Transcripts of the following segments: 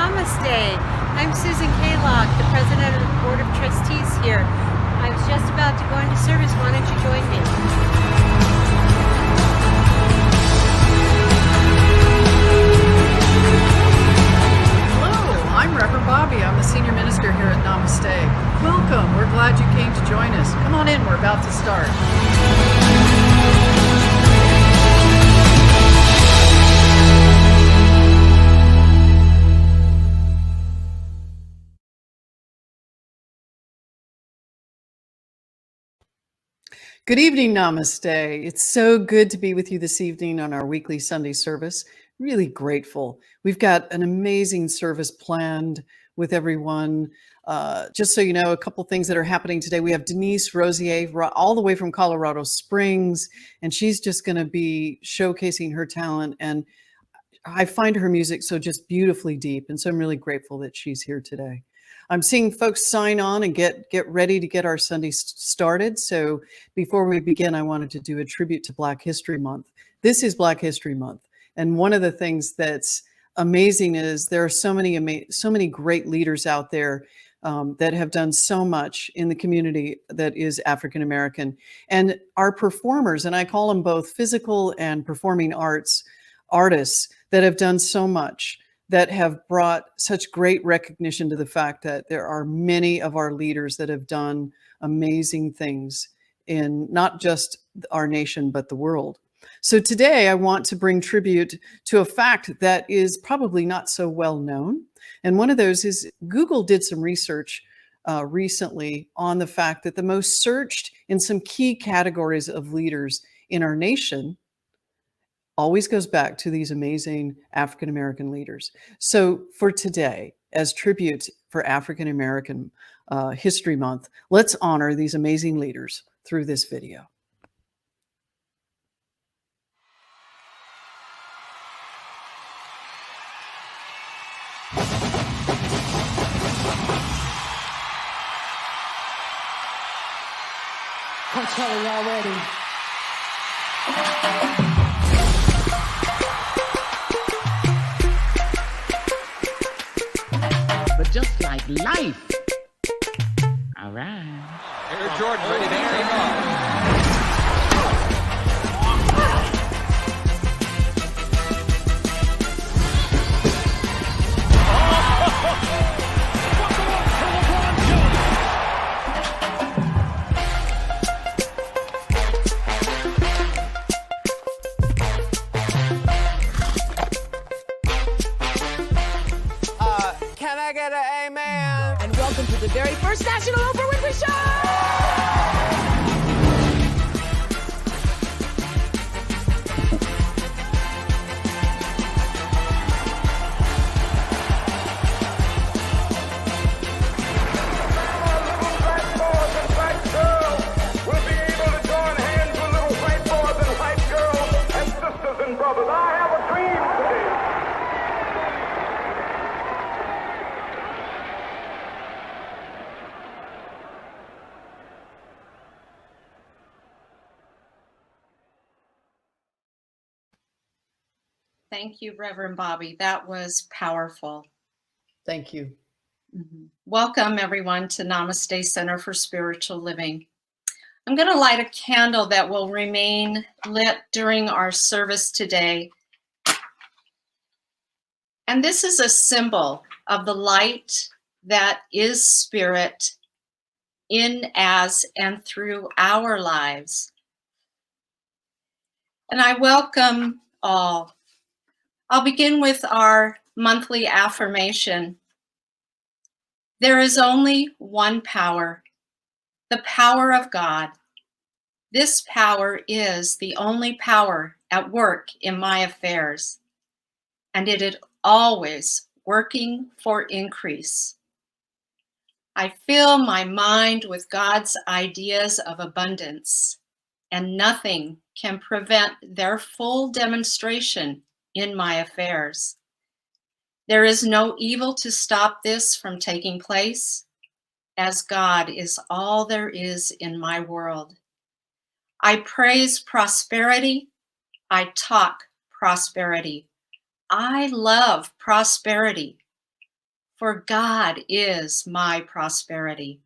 Namaste. I'm Susan Kaylock, the president of the Board of Trustees here. I was just about to go into service. Why don't you join me? Hello, I'm Reverend Bobby. I'm the senior minister here at Namaste. Welcome. We're glad you came to join us. Come on in. We're about to start. Good evening, Namaste. It's so good to be with you this evening on our weekly Sunday service. Really grateful. We've got an amazing service planned with everyone. Just so you know, a couple things that are happening today. We have Denise Rosier all the way from Colorado Springs, and she's just going to be showcasing her talent. And I find her music so just beautifully deep. And so I'm really grateful that she's here today. I'm seeing folks sign on and get ready to get our Sunday started. So before we begin, I wanted to do a tribute to Black History Month. This is Black History Month. And one of the things that's amazing is there are so many great leaders out there that have done so much in the community that is African American. And our performers, and I call them both physical and performing artists that have done so much, that have brought such great recognition to the fact that there are many of our leaders that have done amazing things in not just our nation, but the world. So today I want to bring tribute to a fact that is probably not so well known. And one of those is Google did some research recently on the fact that the most searched in some key categories of leaders in our nation always goes back to these amazing African American leaders. So for today, as tribute for African American History Month, let's honor these amazing leaders through this video. I'm telling y'all ready. But just like life. All right. Air Jordan ready to take off. Can I get an amen? And welcome to the very first National Oprah Winfrey Show! Thank you, Reverend Bobby. That was powerful. Thank you. Welcome, everyone, to Namaste Center for Spiritual Living. I'm going to light a candle that will remain lit during our service today. And this is a symbol of the light that is spirit in, as, and through our lives. And I welcome all. I'll begin with our monthly affirmation. There is only one power, the power of God. This power is the only power at work in my affairs, and it is always working for increase. I fill my mind with God's ideas of abundance, and nothing can prevent their full demonstration in my affairs. There is no evil to stop this from taking place, as God is all there is in my world. I praise prosperity. I talk prosperity. I love prosperity. for God is my prosperity.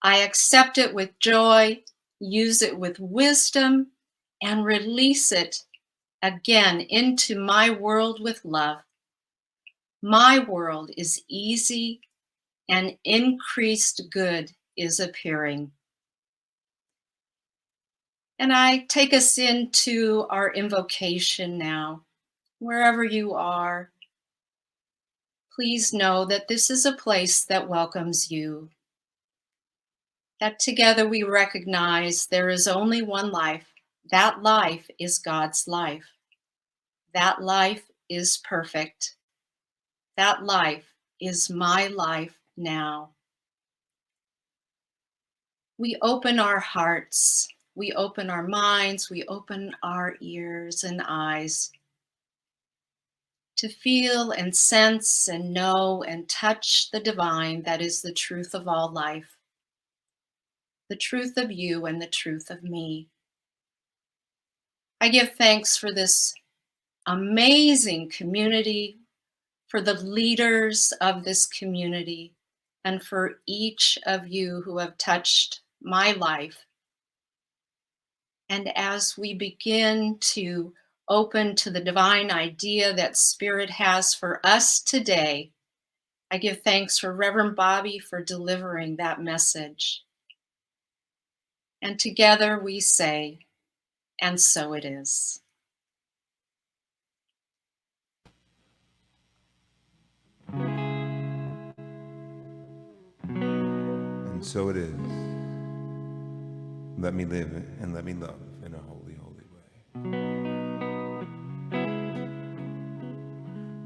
I accept it with joy, use it with wisdom, and release it again into my world with love. My world is easy and increased good is appearing. And I take us into our invocation now. Wherever you are, please know that this is a place that welcomes you. That together we recognize there is only one life. That life is God's life. That life is perfect. That life is my life now. We open our hearts, we open our minds, we open our ears and eyes to feel and sense and know and touch the divine that is the truth of all life, the truth of you and the truth of me. I give thanks for this amazing community, for the leaders of this community, and for each of you who have touched my life. And as we begin to open to the divine idea that Spirit has for us today, I give thanks for Reverend Bobby for delivering that message. And together we say, and so it is. And so it is. Let me live and let me love in a holy, holy way.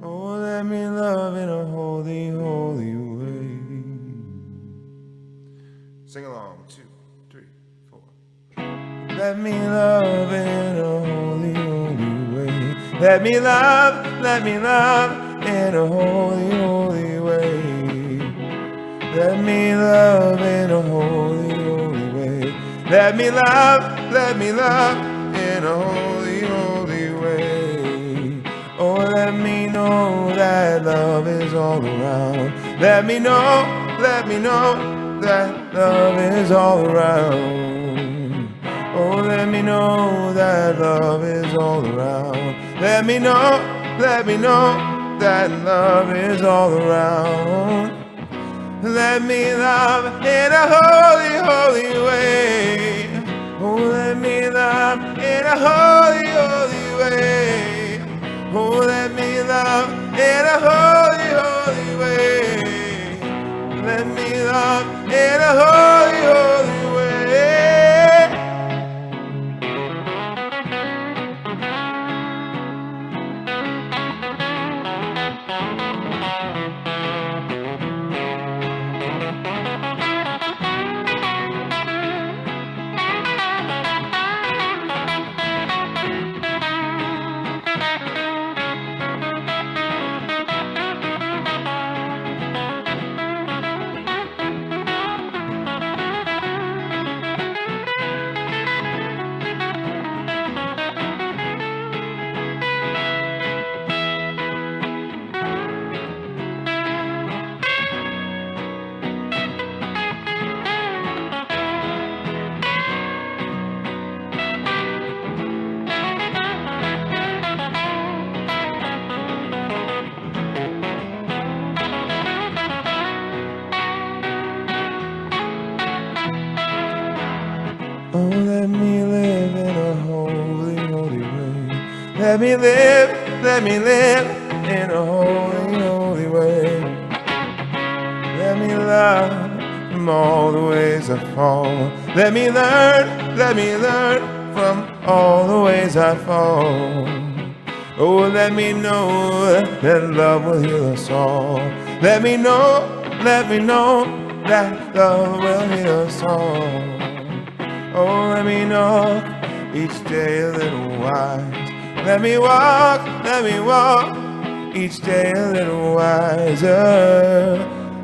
Oh, let me love in a holy, holy way. Sing along, 2, 3, 4. Let me love in a holy, holy way. Let me love in a holy, holy way. Let me love in a holy, holy way. Let me love in a holy, holy way. Oh, let me know that love is all around. Let me know that love is all around. Oh, let me know that love is all around. Let me know that love is all around. Let me love in a holy, holy way. Oh, let me love in a holy, holy way. Oh, let me love in a holy, holy way. Let me love in a holy, holy way. Oh, let me live in a holy, holy way. Let me live in a holy, holy way. Let me love from all the ways I fall. Let me learn from all the ways I fall. Oh, let me know that love will heal us all. Let me know that love will heal us all. Oh, let me know each day a little wise. Let me walk each day a little wiser.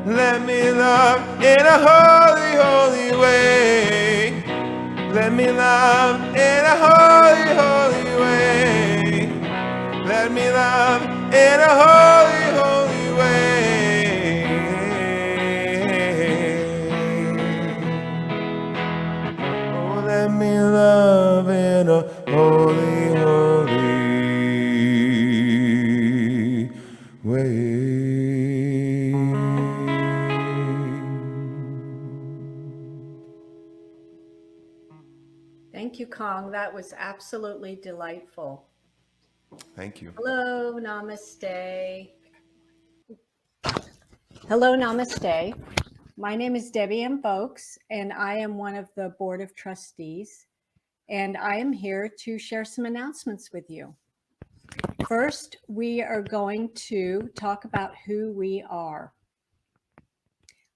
Let me love in a holy, holy way. Let me love in a holy, holy way. Let me love in a holy, holy way. Kong. That was absolutely delightful. Thank you. Hello, namaste. Hello, namaste. My name is Debbie M. Vokes, and I am one of the Board of Trustees, and I am here to share some announcements with you. First, we are going to talk about who we are.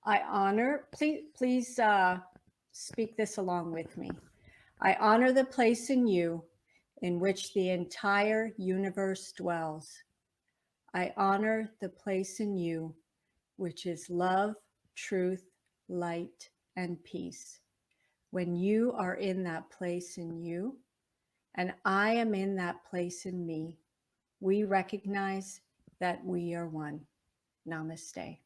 I honor, please speak this along with me. I honor the place in you in which the entire universe dwells. I honor the place in you which is love, truth, light, and peace. When you are in that place in you, and I am in that place in me, we recognize that we are one. Namaste.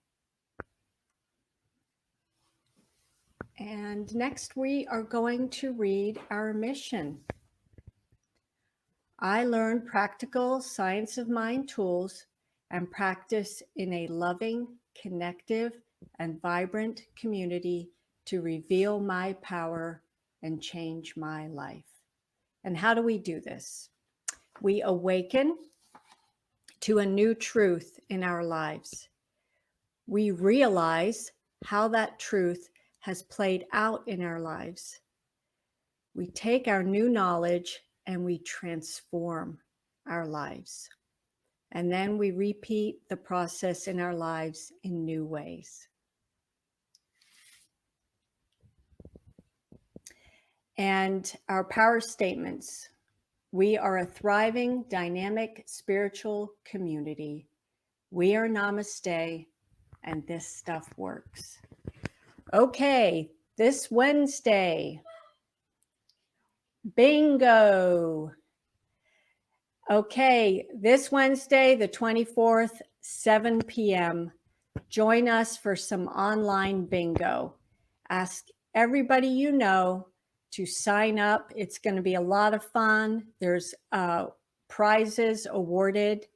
And next we are going to read our mission. I learn practical science of mind tools and practice in a loving, connective, and vibrant community to reveal my power and change my life. And how do we do this? We awaken to a new truth in our lives. We realize how that truth has played out in our lives. We take our new knowledge and we transform our lives. And then we repeat the process in our lives in new ways. And our power statements. We are a thriving, dynamic, spiritual community. We are Namaste, and this stuff works. Okay, this Wednesday, bingo. Okay, this Wednesday, the 24th, 7 p.m., join us for some online bingo. Ask everybody you know to sign up. It's going to be a lot of fun. There's prizes awarded.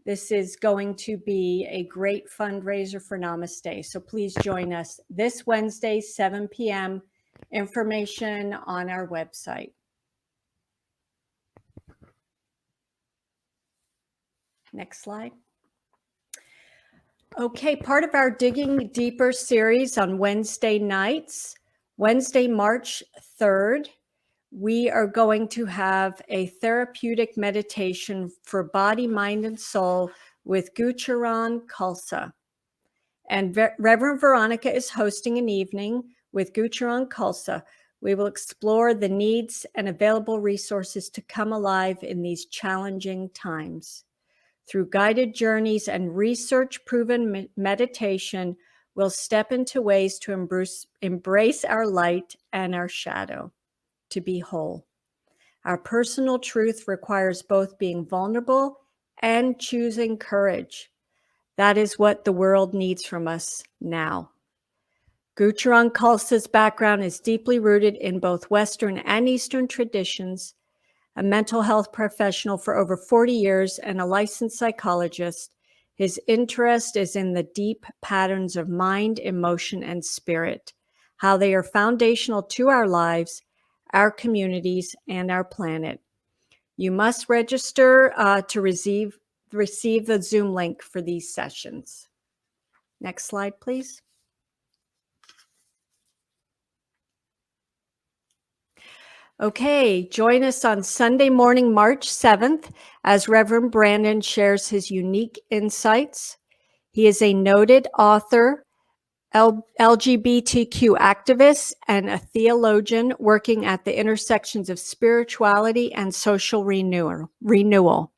This is going to be a great fundraiser for Namaste. So please join us this Wednesday, 7 p.m. Information on our website. Next slide. Okay, part of our Digging Deeper series on Wednesday nights, Wednesday, March 3rd, we are going to have a therapeutic meditation for body, mind, and soul with Gucharan Khalsa. And Reverend Veronica is hosting an evening with Gucharan Khalsa. We will explore the needs and available resources to come alive in these challenging times. Through guided journeys and research-proven meditation, we'll step into ways to embrace our light and our shadow, to be whole. Our personal truth requires both being vulnerable and choosing courage. That is what the world needs from us now. Gucharan Khalsa's background is deeply rooted in both Western and Eastern traditions. A mental health professional for over 40 years and a licensed psychologist, his interest is in the deep patterns of mind, emotion, and spirit, how they are foundational to our lives, our communities, and our planet. You must register to receive the Zoom link for these sessions. Next slide, please. Okay, join us on Sunday morning, March 7th, as Reverend Brandon shares his unique insights. He is a noted author, LGBTQ activist, and a theologian working at the intersections of spirituality and social renewal.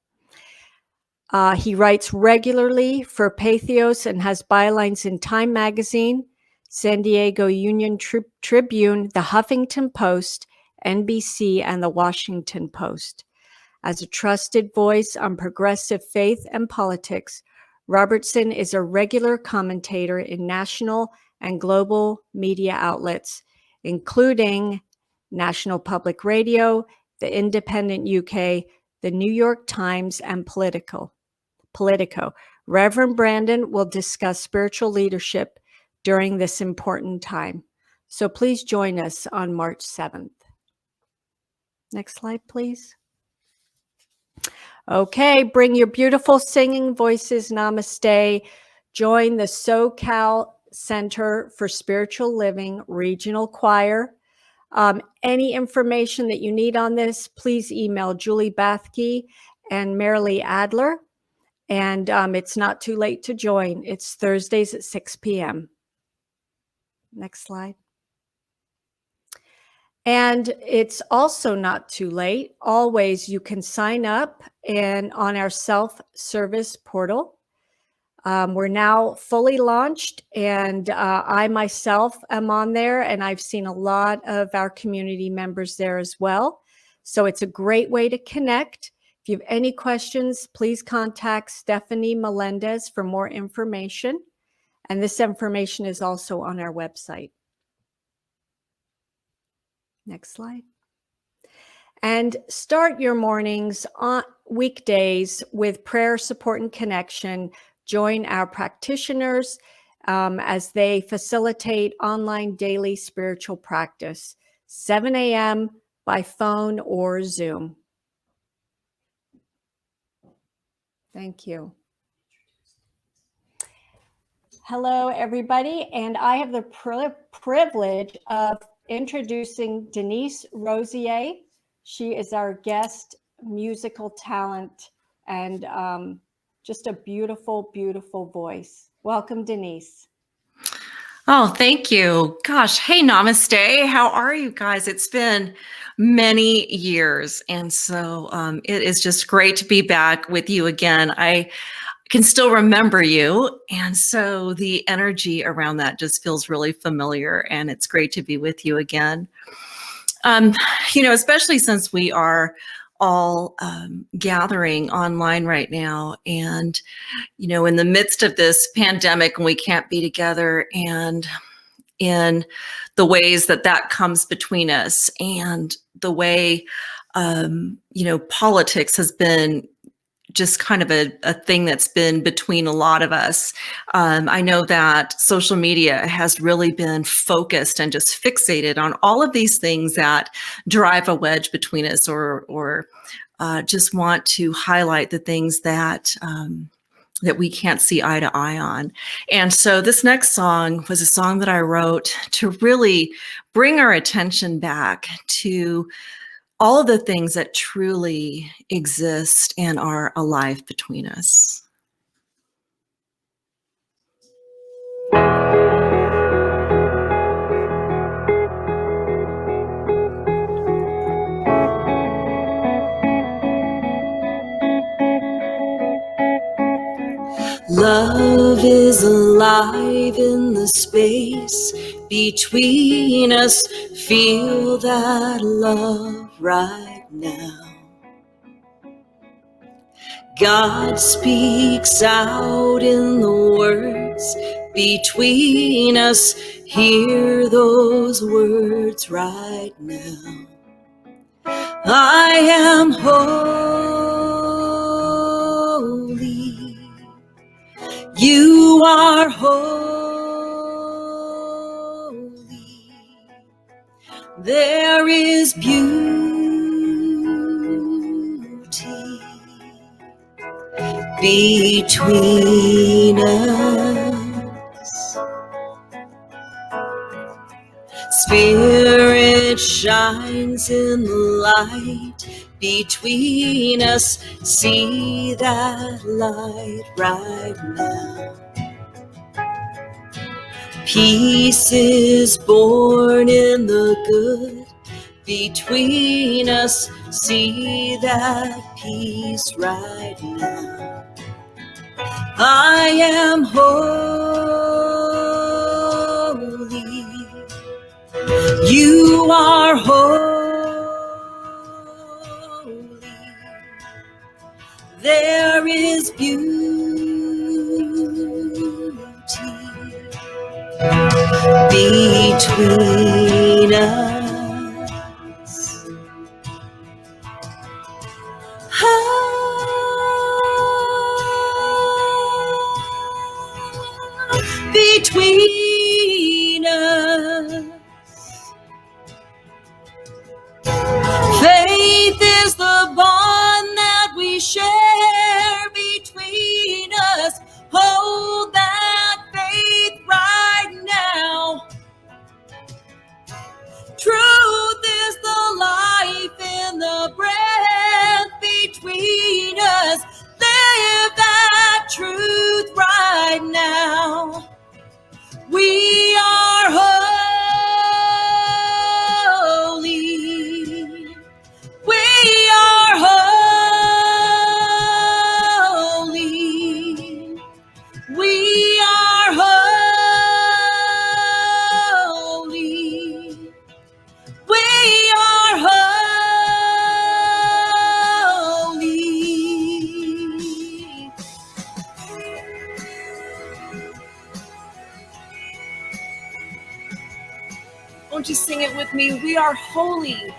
He writes regularly for Pathos and has bylines in Time Magazine, San Diego Union Tribune, the Huffington Post, NBC, and the Washington Post. As a trusted voice on progressive faith and politics, Robertson is a regular commentator in national and global media outlets, including National Public Radio, The Independent UK, The New York Times, and Politico. Reverend Brandon will discuss spiritual leadership during this important time. So please join us on March 7th. Next slide, please. Okay, bring your beautiful singing voices. Namaste. Join the SoCal Center for Spiritual Living Regional Choir. Any information that you need on this, please email Julie Bathke and Marilee Adler. And it's not too late to join. It's Thursdays at 6 p.m. Next slide. And it's also not too late. Always, you can sign up and on our self-service portal. We're now fully launched, and I myself am on there, and I've seen a lot of our community members there as well. So it's a great way to connect. If you have any questions, please contact Stephanie Melendez for more information. And this information is also on our website. Next slide. And start your mornings on weekdays with prayer, support, and connection. Join our practitioners as they facilitate online daily spiritual practice, 7 a.m. by phone or Zoom. Thank you. Hello, everybody. And I have the privilege of introducing Denise Rosier. She is our guest musical talent and just a beautiful, beautiful voice. Welcome, Denise. Oh, thank you. Gosh, hey, namaste. How are you guys? It's been many years. And so it is just great to be back with you again. I can still remember you. And so the energy around that just feels really familiar. And it's great to be with you again. Especially since we are all gathering online right now. And, in the midst of this pandemic, and we can't be together, and in the ways that comes between us, and the way, politics has been just kind of a thing that's been between a lot of us. I know that social media has really been focused and just fixated on all of these things that drive a wedge between us, or just want to highlight the things that that we can't see eye to eye on. And so this next song was a song that I wrote to really bring our attention back to all of the things that truly exist and are alive between us. Love is alive in the space between us. Feel that love right now. God speaks out in the words between us. Hear those words right now. I am holy. You are holy. There is beauty between us. Spirit shines in the light between us. See that light right now. Peace is born in the good between us. See that peace right now. I am holy. You are holy. There is beauty between us. Between us. Faith between us. Live that truth right now. We are holy. We are holy. We are holy. We are holy. Won't you sing it with me? We are holy.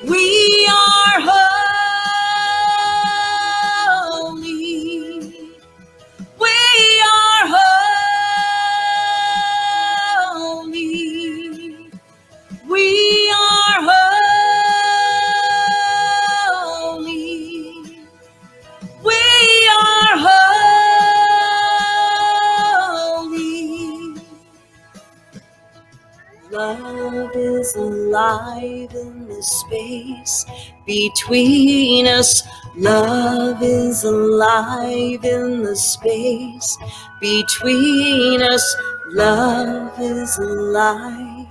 We are holy. We are holy. We are holy. We are holy. Love is alive in the space between us. Love is alive in the space between us. Love is alive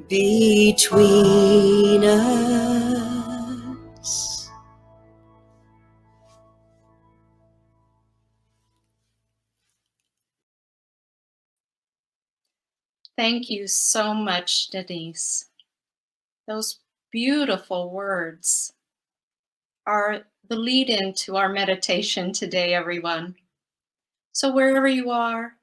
between us. Thank you so much, Denise. Those beautiful words are the lead into our meditation today, everyone. So wherever you are,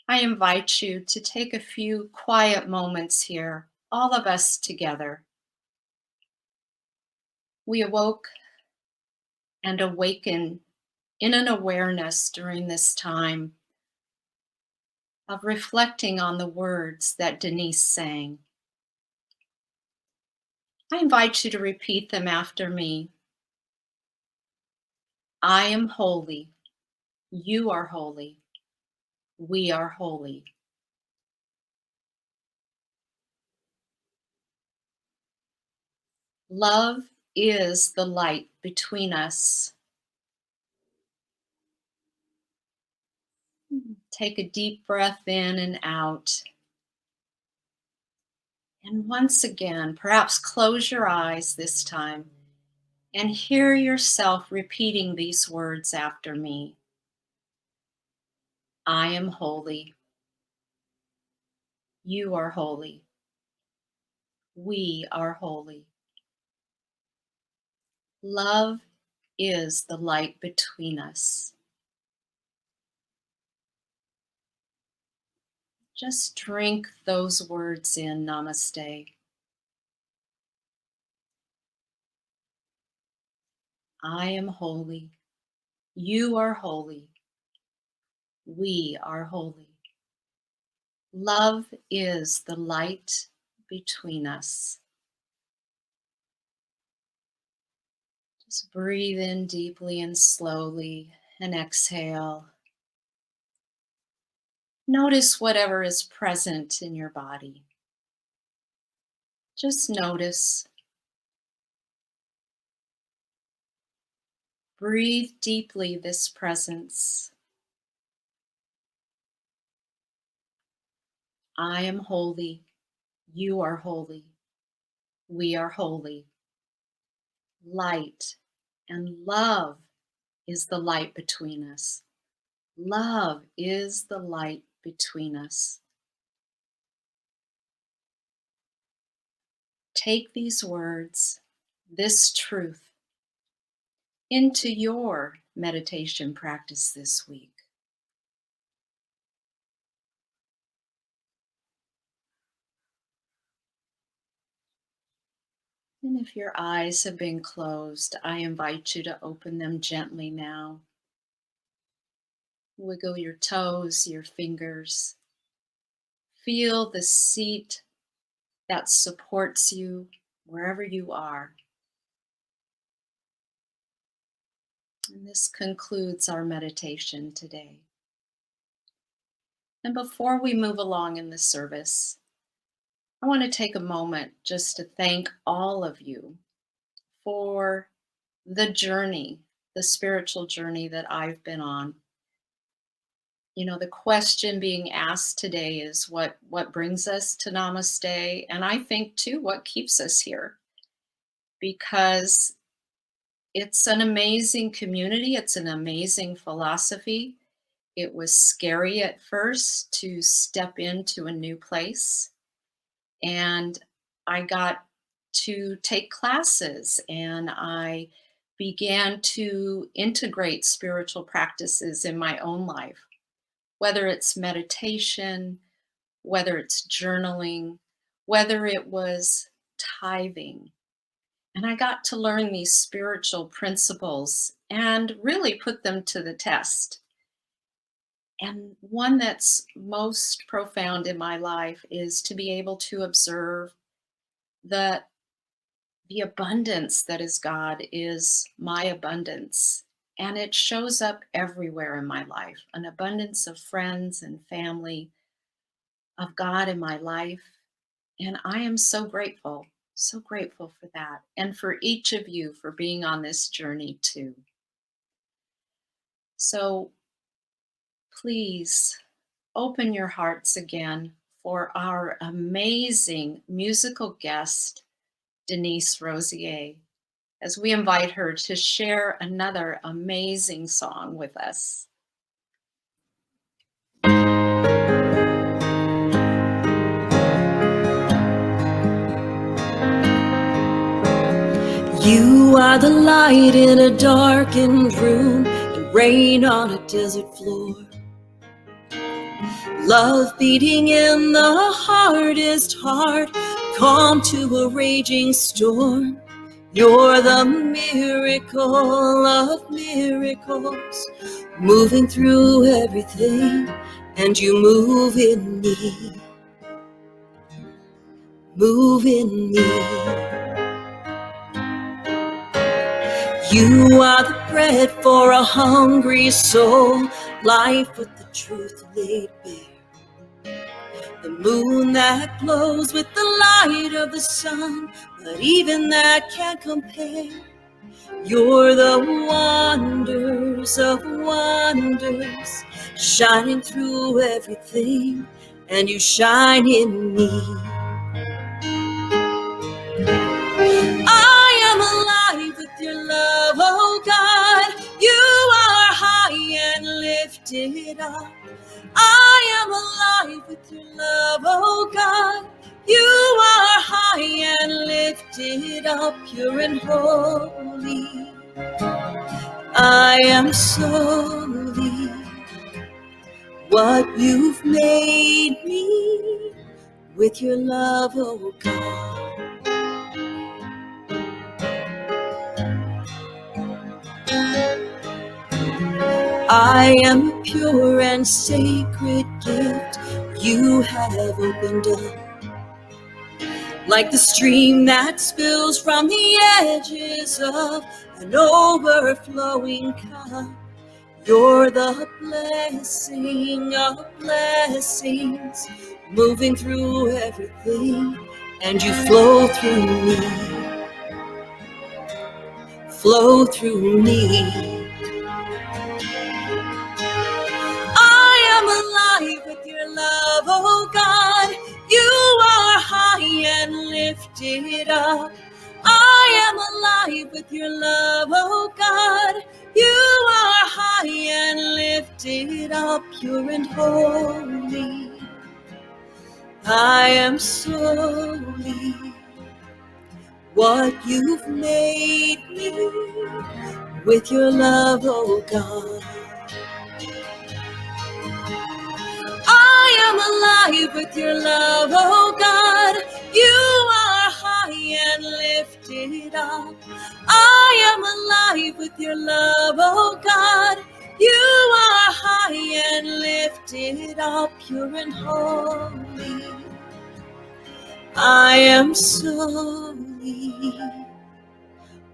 I invite you to take a few quiet moments here, all of us together. We awoke and awaken in an awareness during this time of reflecting on the words that Denise sang. I invite you to repeat them after me. I am holy. You are holy. We are holy. Love is the light between us. Take a deep breath in and out. And once again, perhaps close your eyes this time and hear yourself repeating these words after me. I am holy. You are holy. We are holy. Love is the light between us. Just drink those words in. Namaste. I am holy. You are holy. We are holy. Love is the light between us. Just breathe in deeply and slowly and exhale. Notice whatever is present in your body. Just notice. Breathe deeply this presence. I am holy. You are holy. We are holy. Light and love is the light between us. Love is the light between us. Take these words, this truth, into your meditation practice this week. And if your eyes have been closed, I invite you to open them gently now. Wiggle your toes, your fingers. Feel the seat that supports you wherever you are. And this concludes our meditation today. And before we move along in the service, I want to take a moment just to thank all of you for the journey, the spiritual journey that I've been on. You know, the question being asked today is what brings us to Namaste, and I think too what keeps us here, because it's an amazing community, it's an amazing philosophy. It was scary at first to step into a new place, and I got to take classes and I began to integrate spiritual practices in my own life, whether it's meditation, whether it's journaling, whether it was tithing. And I got to learn these spiritual principles and really put them to the test. And one that's most profound in my life is to be able to observe that the abundance that is God is my abundance. And it shows up everywhere in my life, an abundance of friends and family, of God in my life. And I am so grateful for that. And for each of you for being on this journey too. So please open your hearts again for our amazing musical guest, Denise Rosier, as we invite her to share another amazing song with us. You are the light in a darkened room and rain on a desert floor. Love beating in the hardest heart, calm to a raging storm. You're the miracle of miracles, moving through everything, and you move in me, move in me. You are the bread for a hungry soul, life with the truth laid bare. The moon that glows with the light of the sun, but even that can't compare. You're the wonders of wonders, shining through everything, and you shine in me. I am alive with your love, oh God. You are high and lifted up. I am alive with your love, oh God. You are high and lifted up, pure and holy. I am solely what you've made me with your love, oh God. I am a pure and sacred gift you have opened up, like the stream that spills from the edges of an overflowing cup. You're the blessing of blessings, moving through everything, and you flow through me, flow through me. Alive with your love, oh God. You are high and lifted up. I am alive with your love, oh God. You are high and lifted up, pure and holy. I am solely what you've made me with your love, oh God. I am alive with your love, oh God. You are high and lifted up. I am alive with your love, oh God. You are high and lifted up, pure and holy. I am solely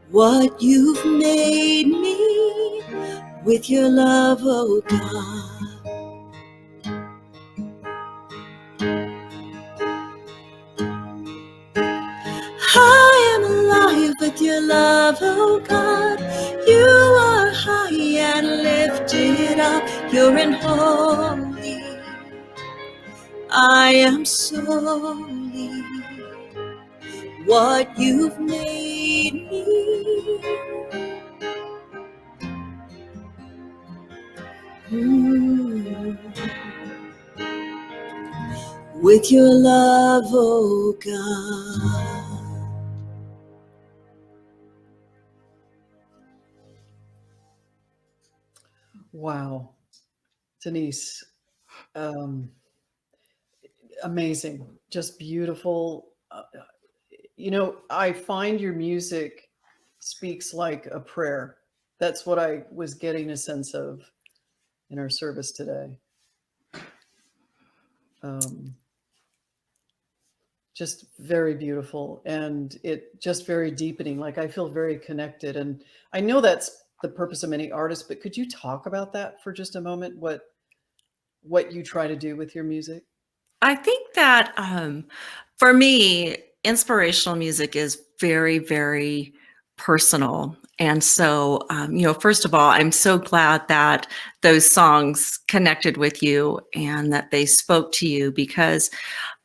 what you've made me with your love, oh God. I am alive with your love, oh God. You are high and lifted up, pure and holy. I am solely what you've made me. With your love, oh God. Wow. Denise, amazing, just beautiful. I find your music speaks like a prayer. That's what I was getting a sense of in our service today. Just very beautiful, and it just very deepening. Like, I feel very connected, and I know that's the purpose of many artists, but could you talk about that for just a moment? What you try to do with your music? I think that for me, inspirational music is very, very personal. And so, first of all, I'm so glad that those songs connected with you and that they spoke to you, because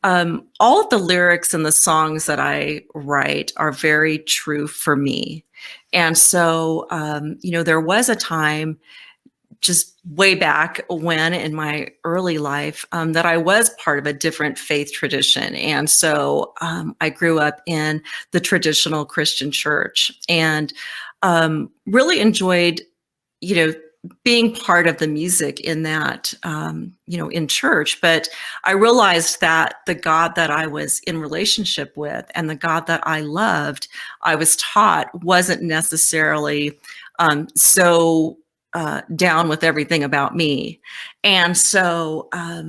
all of the lyrics and the songs that I write are very true for me. And so, there was a time just way back when in my early life that I was part of a different faith tradition. And so I grew up in the traditional Christian church and really enjoyed, being part of the music in that, in church. But I realized that the God that I was in relationship with and the God that I loved, I was taught wasn't necessarily so down with everything about me. And so, I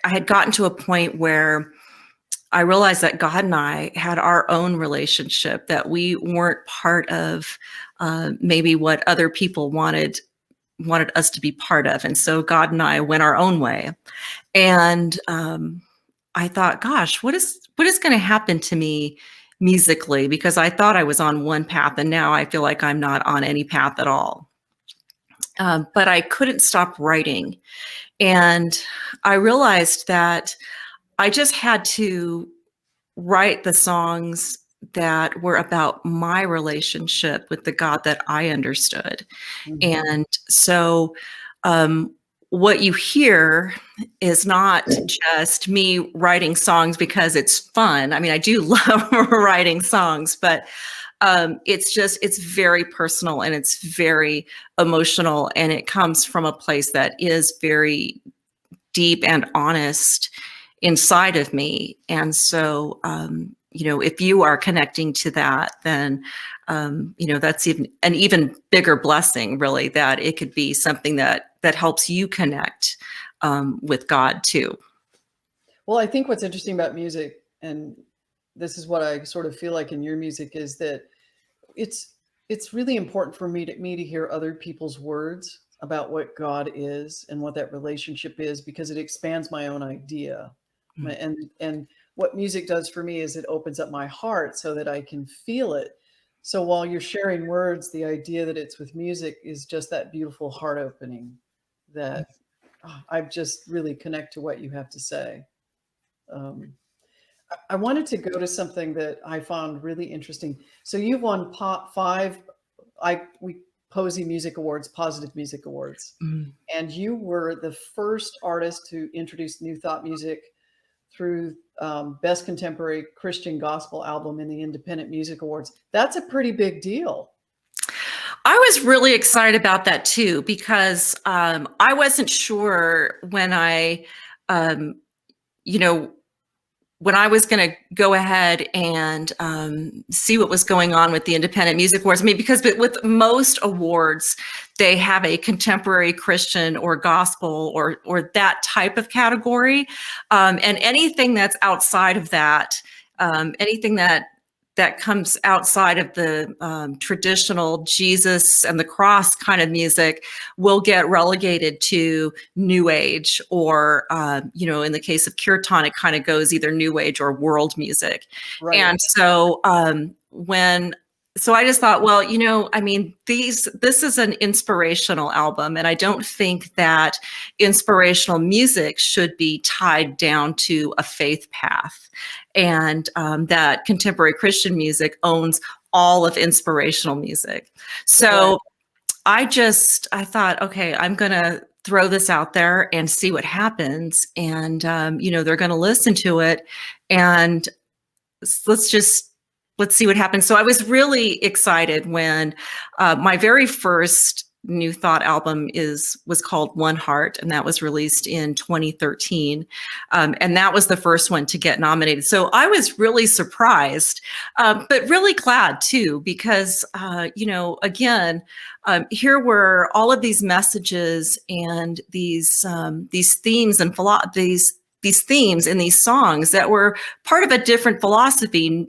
had gotten to a point where I realized that God and I had our own relationship, that we weren't part of maybe what other people wanted us to be part of. And so God and I went our own way. And I thought, gosh, what is going to happen to me musically? Because I thought I was on one path, and now I feel like I'm not on any path at all. But I couldn't stop writing. And I realized that I just had to write the songs that were about my relationship with the God that I understood. Mhm. And so what you hear is not just me writing songs because it's fun. I mean, I do love writing songs, but it's very personal and it's very emotional, and it comes from a place that is very deep and honest inside of me. And so, if you are connecting to that, then, that's an even bigger blessing, really, that it could be something that helps you connect with God too. Well, I think what's interesting about music, and this is what I sort of feel like in your music, is that it's really important for me to hear other people's words about what God is and what that relationship is, because it expands my own idea. And what music does for me is it opens up my heart so that I can feel it. So while you're sharing words, the idea that it's with music is just that beautiful heart opening that I just really connect to what you have to say. I wanted to go to something that I found really interesting. So you've won five Posey Music Awards, Positive Music Awards, and you were the first artist to introduce New Thought music through Best Contemporary Christian Gospel Album in the Independent Music Awards. That's a pretty big deal. I was really excited about that too, because I wasn't sure when when I was going to go ahead and see what was going on with the Independent Music Awards. I mean, because with most awards, they have a contemporary Christian or gospel or that type of category. And anything that's outside of that, anything that that comes outside of the traditional Jesus and the cross kind of music will get relegated to New Age, or, in the case of Kirtan, it kind of goes either New Age or world music. Right. And so so I just thought, well, this is an inspirational album, and I don't think that inspirational music should be tied down to a faith path, and that contemporary Christian music owns all of inspirational music. So I thought, okay, I'm going to throw this out there and see what happens. And, they're going to listen to it, and let's see what happens. So I was really excited when my very first New Thought album was called One Heart, and that was released in 2013. And that was the first one to get nominated. So I was really surprised, but really glad too, because, again, here were all of these messages and these themes and these themes in these songs that were part of a different philosophy.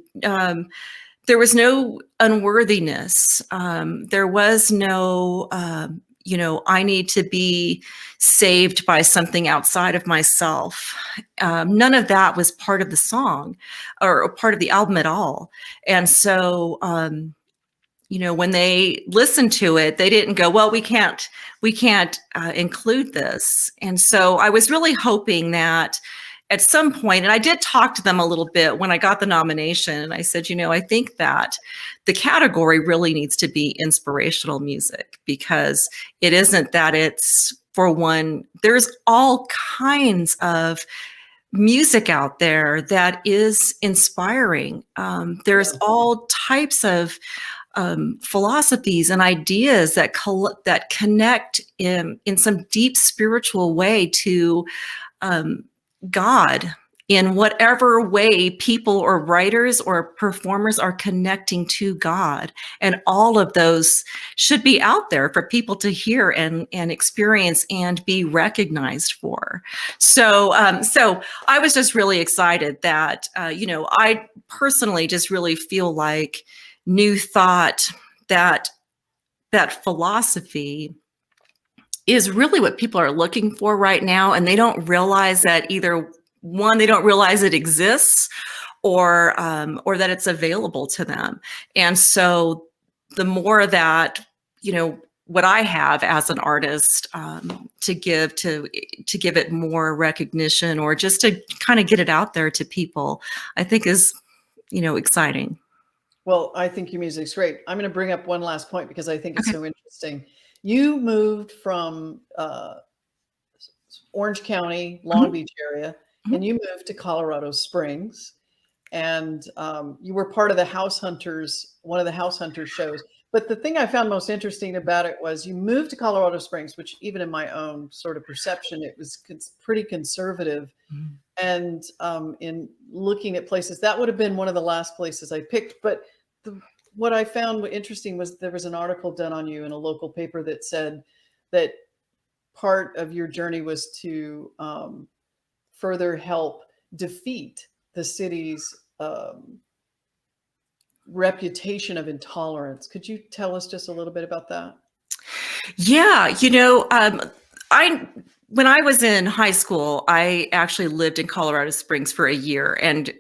There was no unworthiness. There was no, I need to be saved by something outside of myself. None of that was part of the song or part of the album at all. And so, when they listened to it, they didn't go, well, we can't include this. And so I was really hoping that at some point, and I did talk to them a little bit when I got the nomination, and I said, I think that the category really needs to be inspirational music, because it isn't that it's for one, there's all kinds of music out there that is inspiring. There's all types of philosophies and ideas that connect in some deep spiritual way to God, in whatever way people or writers or performers are connecting to God. And all of those should be out there for people to hear and experience and be recognized for. So I was just really excited that, I personally just really feel like New Thought, that philosophy is really what people are looking for right now. And they don't realize that either one, they don't realize it exists, or that it's available to them. And so the more that, what I have as an artist to give it more recognition, or just to kind of get it out there to people, I think is, exciting. Well, I think your music's great. I'm going to bring up one last point because I think it's so interesting. You moved from Orange County, Long Beach area, and you moved to Colorado Springs, and you were part of the House Hunters, one of the House Hunters shows. But the thing I found most interesting about it was you moved to Colorado Springs, which even in my own sort of perception, it was pretty conservative. And in looking at places, that would have been one of the last places I picked. But what I found interesting was there was an article done on you in a local paper that said that part of your journey was to further help defeat the city's reputation of intolerance. Could you tell us just a little bit about that? Yeah, when I was in high school, I actually lived in Colorado Springs for a year. And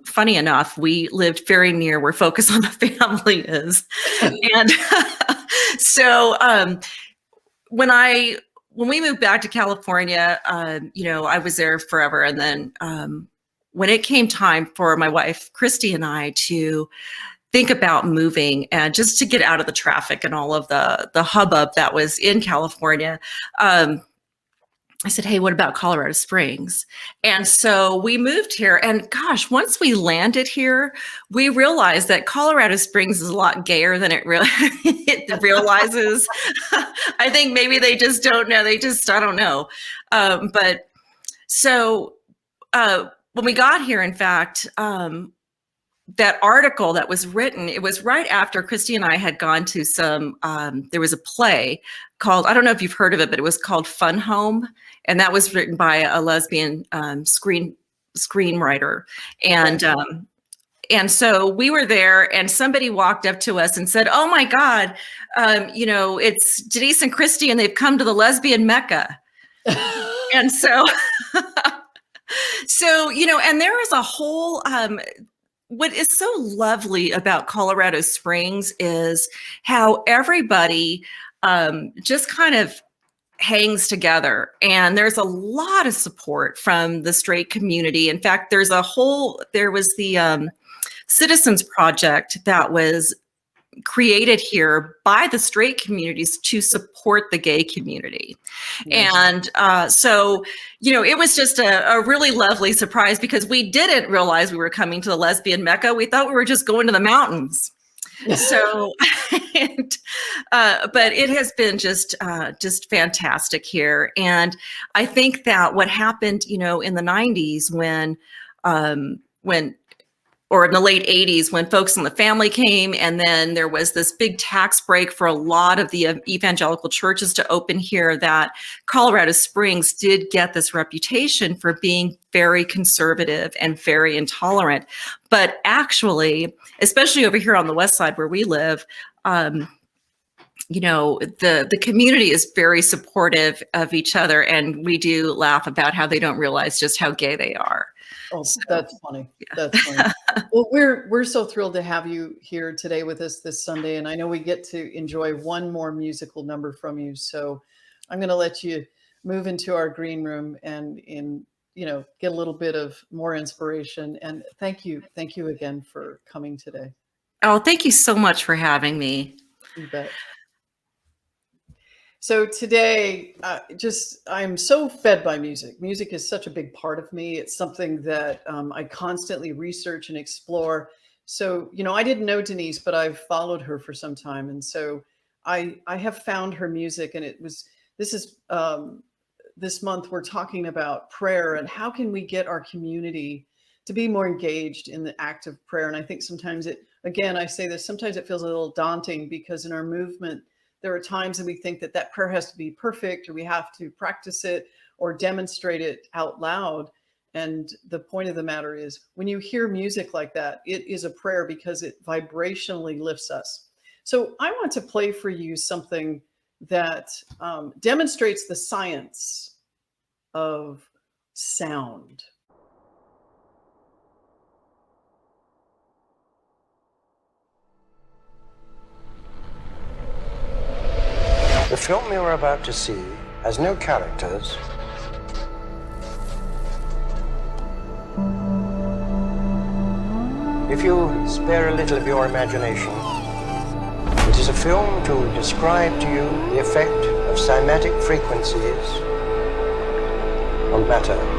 funny enough, we lived very near where Focus on the Family is. And so when we moved back to California, I was there forever. And then when it came time for my wife, Christy, and I to think about moving and just to get out of the traffic and all of the hubbub that was in California, I said, hey, what about Colorado Springs? And so we moved here, and gosh, once we landed here, we realized that Colorado Springs is a lot gayer than it realizes. I think maybe they just don't know. I don't know. But so when we got here, in fact, that article that was written, it was right after Christy and I had gone to some, there was a play called, I don't know if you've heard of it, but it was called Fun Home. And that was written by a lesbian screenwriter. And And so we were there, and somebody walked up to us and said, "Oh my God, it's Denise and Christy, and they've come to the lesbian Mecca." And so, and there is a whole, what is so lovely about Colorado Springs is how everybody just kind of hangs together, and there's a lot of support from the straight community. In fact, there was the Citizens Project that was created here by the straight communities to support the gay community. And so, it was just a really lovely surprise, because we didn't realize we were coming to the lesbian Mecca. We thought we were just going to the mountains. So, but it has been just fantastic here. And I think that what happened, in the 90s or in the late 80s, when Focus on the Family came, and then there was this big tax break for a lot of the evangelical churches to open here, that Colorado Springs did get this reputation for being very conservative and very intolerant. But actually, especially over here on the west side where we live, the community is very supportive of each other, and we do laugh about how they don't realize just how gay they are. Oh, that's funny. That's funny. Well, we're so thrilled to have you here today with us this Sunday, and I know we get to enjoy one more musical number from you. So I'm going to let you move into our green room and get a little bit of more inspiration. And thank you again for coming today. Oh, thank you so much for having me. You bet. So today, I'm so fed by music. Music is such a big part of me. It's something that I constantly research and explore. So, I didn't know Denise, but I've followed her for some time. And so I have found her music, and this month we're talking about prayer and how can we get our community to be more engaged in the act of prayer. And I think sometimes sometimes it feels a little daunting, because in our movement, there are times that we think that prayer has to be perfect, or we have to practice it or demonstrate it out loud. And the point of the matter is, when you hear music like that, it is a prayer because it vibrationally lifts us. So I want to play for you something that demonstrates the science of sound. The film you're about to see has no characters. If you spare a little of your imagination, it is a film to describe to you the effect of cymatic frequencies on matter.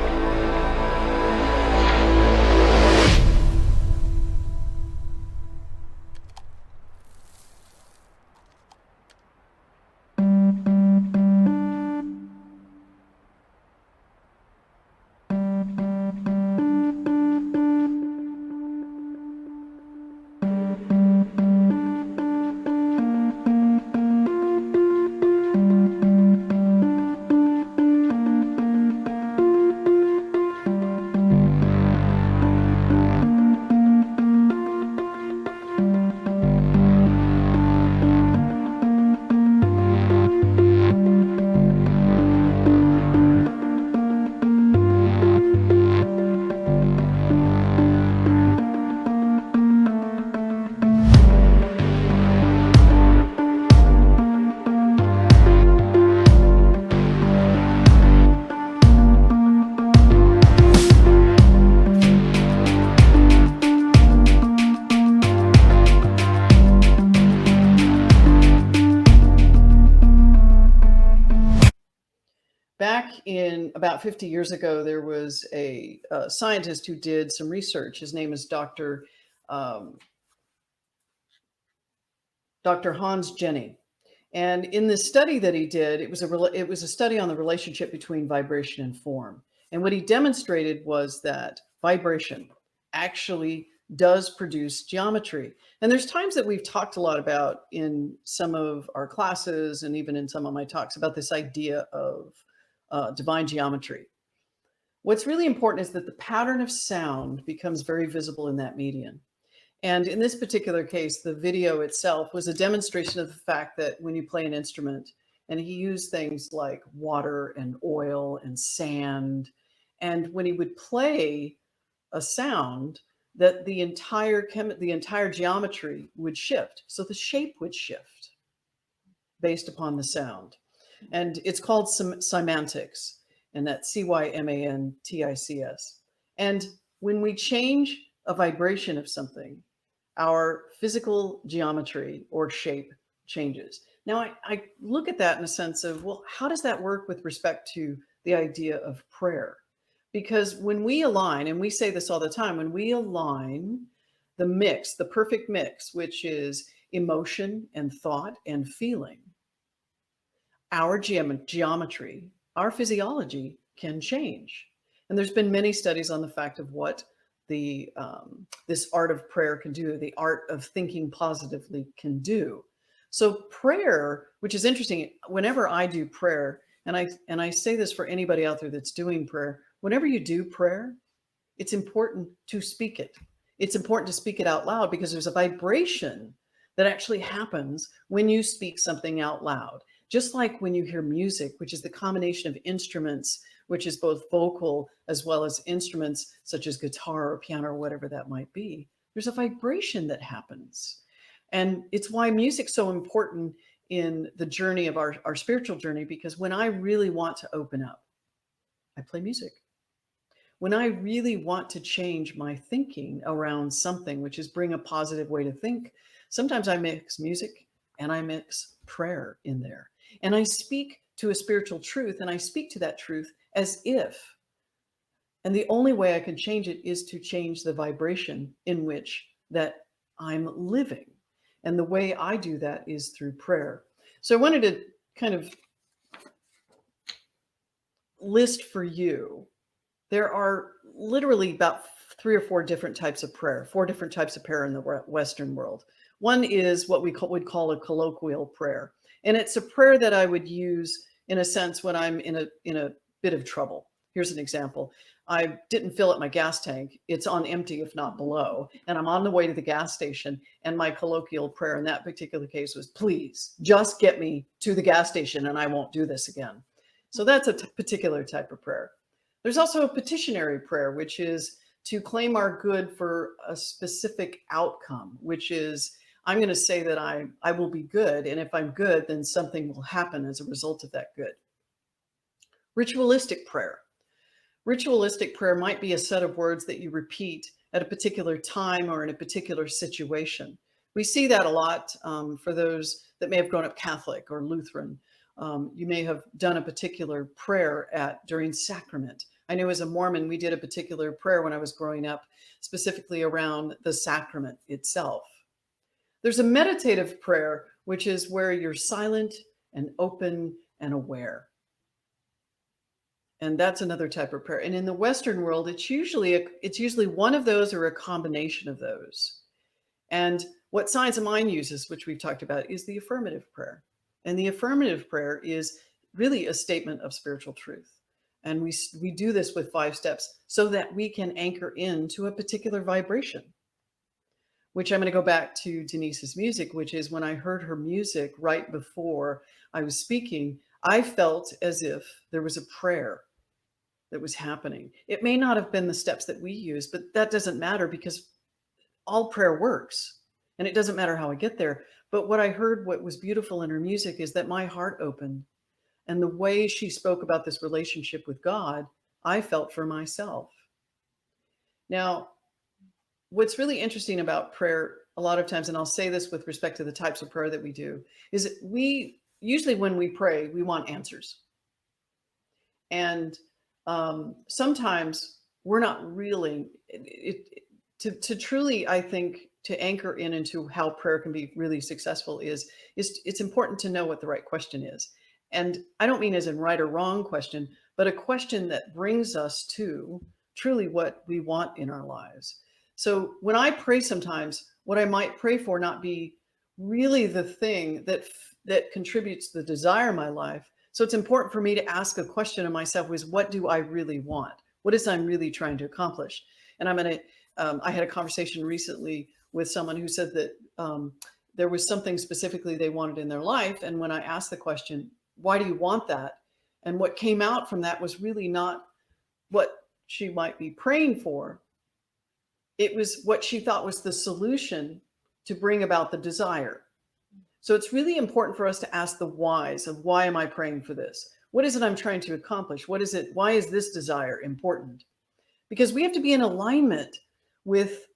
Back in about 50 years ago, there was a scientist who did some research. His name is Dr. Hans Jenny. And in this study that he did, it was a study on the relationship between vibration and form. And what he demonstrated was that vibration actually does produce geometry. And there's times that we've talked a lot about in some of our classes and even in some of my talks about this idea of divine geometry. What's really important is that the pattern of sound becomes very visible in that medium. And in this particular case, the video itself was a demonstration of the fact that when you play an instrument, and he used things like water and oil and sand, and when he would play a sound, that the entire geometry would shift. So the shape would shift based upon the sound. And it's called cymantics, and that's cymantics. And when we change a vibration of something, our physical geometry or shape changes. Now, I look at that in a sense of, well, how does that work with respect to the idea of prayer? Because when we align, and we say this all the time, when we align the mix, the perfect mix, which is emotion and thought and feeling, our geometry, our physiology can change. And there's been many studies on the fact of what this art of prayer can do, the art of thinking positively can do. So prayer, which is interesting, whenever I do prayer, and I say this for anybody out there that's doing prayer, whenever you do prayer, it's important to speak it. It's important to speak it out loud because there's a vibration that actually happens when you speak something out loud. Just like when you hear music, which is the combination of instruments, which is both vocal as well as instruments such as guitar or piano or whatever that might be, there's a vibration that happens. And it's why music's so important in the journey of our spiritual journey, because when I really want to open up, I play music. When I really want to change my thinking around something, which is bring a positive way to think, sometimes I mix music and I mix prayer in there. And I speak to a spiritual truth, and I speak to that truth as if. And the only way I can change it is to change the vibration in which that I'm living. And the way I do that is through prayer. So I wanted to kind of list for you. There are literally about 3 or 4 different types of prayer, 4 different types of prayer in the Western world. One is what we would call a colloquial prayer. And it's a prayer that I would use in a sense when I'm in a bit of trouble. Here's an example. I didn't fill up my gas tank. It's on empty, if not below. And I'm on the way to the gas station. And my colloquial prayer in that particular case was, please just get me to the gas station and I won't do this again. So that's a particular type of prayer. There's also a petitionary prayer, which is to claim our good for a specific outcome, which is, I'm going to say that I will be good. And if I'm good, then something will happen as a result of that good. Ritualistic prayer. Ritualistic prayer might be a set of words that you repeat at a particular time or in a particular situation. We see that a lot for those that may have grown up Catholic or Lutheran. You may have done a particular prayer during sacrament. I know as a Mormon, we did a particular prayer when I was growing up, specifically around the sacrament itself. There's a meditative prayer, which is where you're silent and open and aware. And that's another type of prayer. And in the Western world, it's usually one of those or a combination of those. And what Science of Mind uses, which we've talked about, is the affirmative prayer. And the affirmative prayer is really a statement of spiritual truth. And we do this with 5 steps so that we can anchor into a particular vibration, which I'm going to go back to Denise's music, which is when I heard her music right before I was speaking, I felt as if there was a prayer that was happening. It may not have been the steps that we use, but that doesn't matter because all prayer works. And it doesn't matter how I get there. But what I heard, what was beautiful in her music is that my heart opened. And the way she spoke about this relationship with God, I felt for myself. Now, what's really interesting about prayer a lot of times, and I'll say this with respect to the types of prayer that we do, is that we usually when we pray, we want answers. And sometimes we're not really, to truly, I think, to anchor into how prayer can be really successful is it's important to know what the right question is. And I don't mean as in right or wrong question, but a question that brings us to truly what we want in our lives. So when I pray sometimes, what I might pray for not be really the thing that contributes to the desire of my life. So it's important for me to ask a question of myself is, what do I really want? What is I'm really trying to accomplish? And I had a conversation recently with someone who said that there was something specifically they wanted in their life. And when I asked the question, why do you want that? And what came out from that was really not what she might be praying for. It was what she thought was the solution to bring about the desire. So it's really important for us to ask the whys of, why am I praying for this? What is it I'm trying to accomplish? What is it? Why is this desire important? Because we have to be in alignment with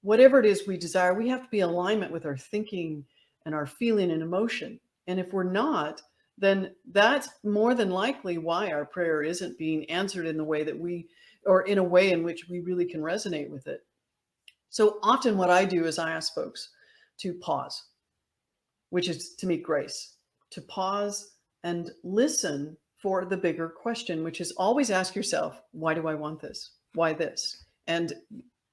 whatever it is we desire. We have to be in alignment with our thinking and our feeling and emotion. And if we're not, then that's more than likely why our prayer isn't being answered in the way that we, or in a way in which we really can resonate with it. So often what I do is I ask folks to pause, which is to meet grace, to pause and listen for the bigger question, which is always ask yourself, why do I want this? Why this? And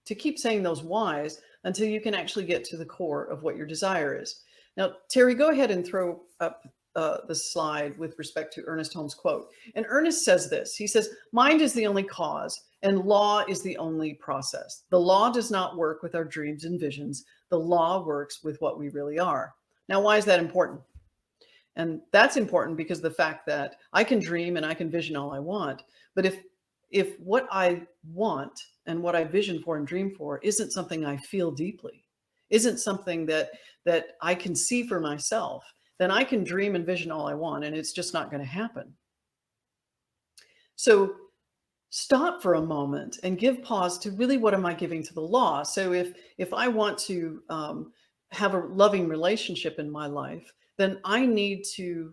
to keep saying those whys until you can actually get to the core of what your desire is. Now, Terry, go ahead and throw up the slide with respect to Ernest Holmes' quote. And Ernest says this, he says, mind is the only cause and law is the only process. The law does not work with our dreams and visions. The law works with what we really are. Now, why is that important? And that's important because the fact that I can dream and I can vision all I want, but if what I want and what I vision for and dream for isn't something I feel deeply, isn't something that I can see for myself, then I can dream and vision all I want and it's just not going to happen. So stop for a moment and give pause to really, what am I giving to the law? So if I want to have a loving relationship in my life, then I need to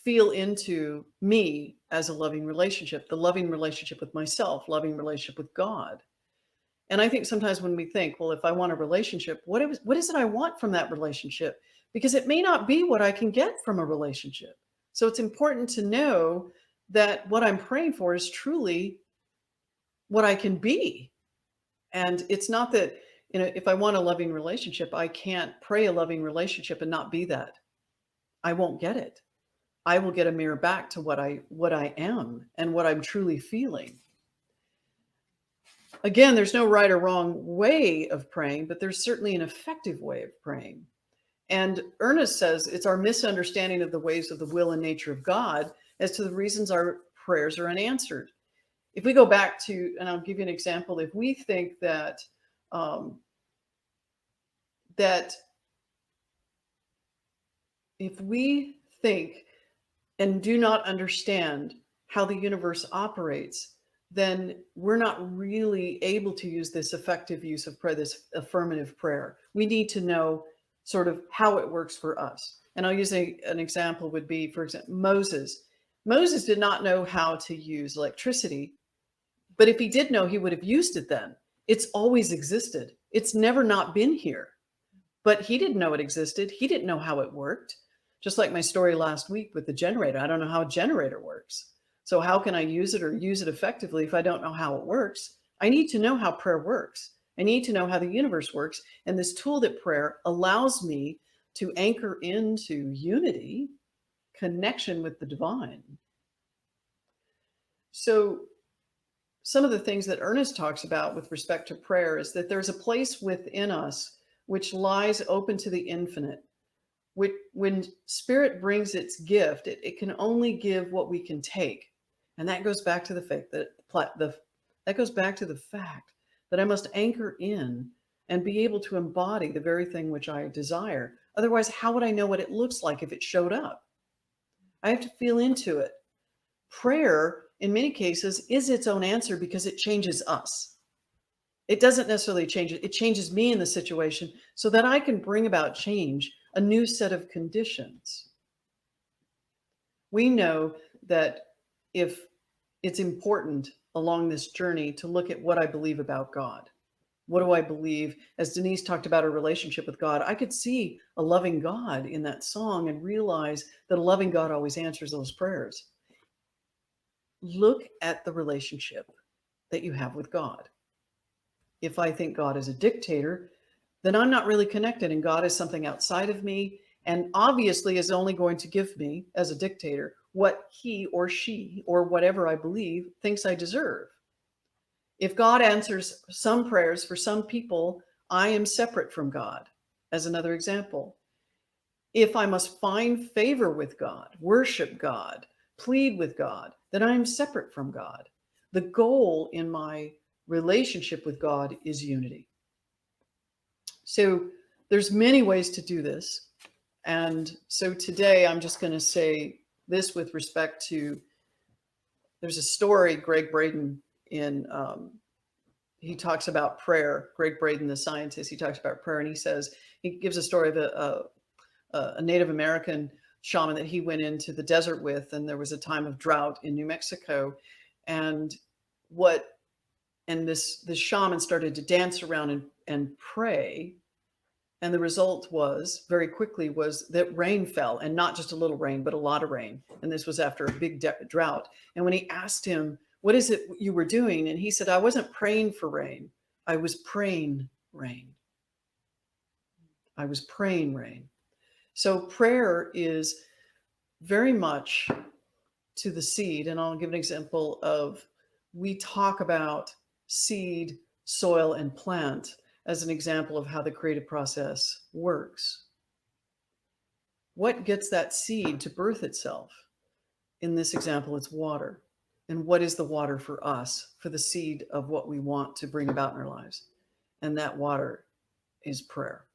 feel into me as a loving relationship, the loving relationship with myself, loving relationship with God. And I think sometimes when we think, well, if I want a relationship, what is it I want from that relationship? Because it may not be what I can get from a relationship. So it's important to know that what I'm praying for is truly what I can be. And it's not that, if I want a loving relationship, I can't pray a loving relationship and not be that. I won't get it. I will get a mirror back to what I am and what I'm truly feeling. Again, there's no right or wrong way of praying, but there's certainly an effective way of praying. And Ernest says it's our misunderstanding of the ways of the will and nature of God as to the reasons our prayers are unanswered. If we go back to, and I'll give you an example, if we think that if we think and do not understand how the universe operates, then we're not really able to use this effective use of prayer, this affirmative prayer. We need to know sort of how it works for us. And I'll use an example would be, for example, Moses. Moses did not know how to use electricity, but if he did know, he would have used it then. It's always existed. It's never not been here. But he didn't know it existed. He didn't know how it worked. Just like my story last week with the generator. I don't know how a generator works. So how can I use it or use it effectively if I don't know how it works? I need to know how prayer works. I need to know how the universe works. And this tool that prayer allows me to anchor into unity, connection with the divine. So some of the things that Ernest talks about with respect to prayer is that there's a place within us which lies open to the infinite. When spirit brings its gift, it can only give what we can take. And that goes back to the fact that I must anchor in and be able to embody the very thing which I desire. Otherwise, how would I know what it looks like if it showed up? I have to feel into it. Prayer, in many cases, is its own answer because it changes us. It doesn't necessarily change it. It changes me in the situation so that I can bring about change, a new set of conditions. We know that if it's important along this journey to look at what I believe about God. What do I believe? As Denise talked about her relationship with God, I could see a loving God in that song and realize that a loving God always answers those prayers. Look at the relationship that you have with God. If I think God is a dictator, then I'm not really connected, and God is something outside of me and obviously is only going to give me, as a dictator, what he or she or whatever I believe thinks I deserve. If God answers some prayers for some people, I am separate from God, as another example. If I must find favor with God, worship God, plead with God, then I am separate from God. The goal in my relationship with God is unity. So there's many ways to do this. And so today I'm just going to say this with respect to, there's a story, Greg Braden he talks about prayer. Greg Braden, the scientist, he talks about prayer, and he gives a story of a Native American shaman that he went into the desert with, and there was a time of drought in New Mexico, and this shaman started to dance around and pray, and the result was very quickly was that rain fell, and not just a little rain, but a lot of rain. And this was after a big drought. And when he asked him, "What is it you were doing?" and he said, "I wasn't praying for rain. I was praying rain. I was praying rain." So prayer is very much to the seed. And I'll give an example of, we talk about seed, soil, and plant as an example of how the creative process works. What gets that seed to birth itself? In this example, it's water. And what is the water for us, for the seed of what we want to bring about in our lives? And that water is prayer.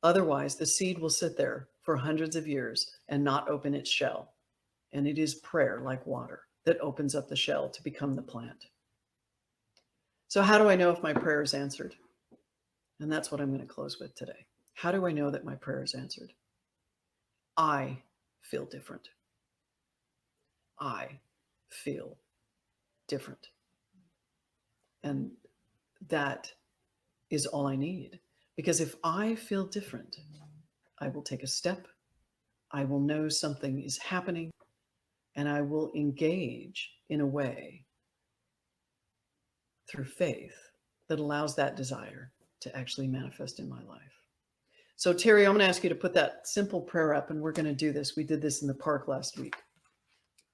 Otherwise, the seed will sit there for hundreds of years and not open its shell. And it is prayer, like water, that opens up the shell to become the plant. So how do I know if my prayer is answered? And that's what I'm going to close with today. How do I know that my prayer is answered? I feel different. I feel different. And that is all I need. Because if I feel different, I will take a step, I will know something is happening, and I will engage in a way through faith that allows that desire to actually manifest in my life. So Terry, I'm going to ask you to put that simple prayer up, and we're going to do this. We did this in the park last week.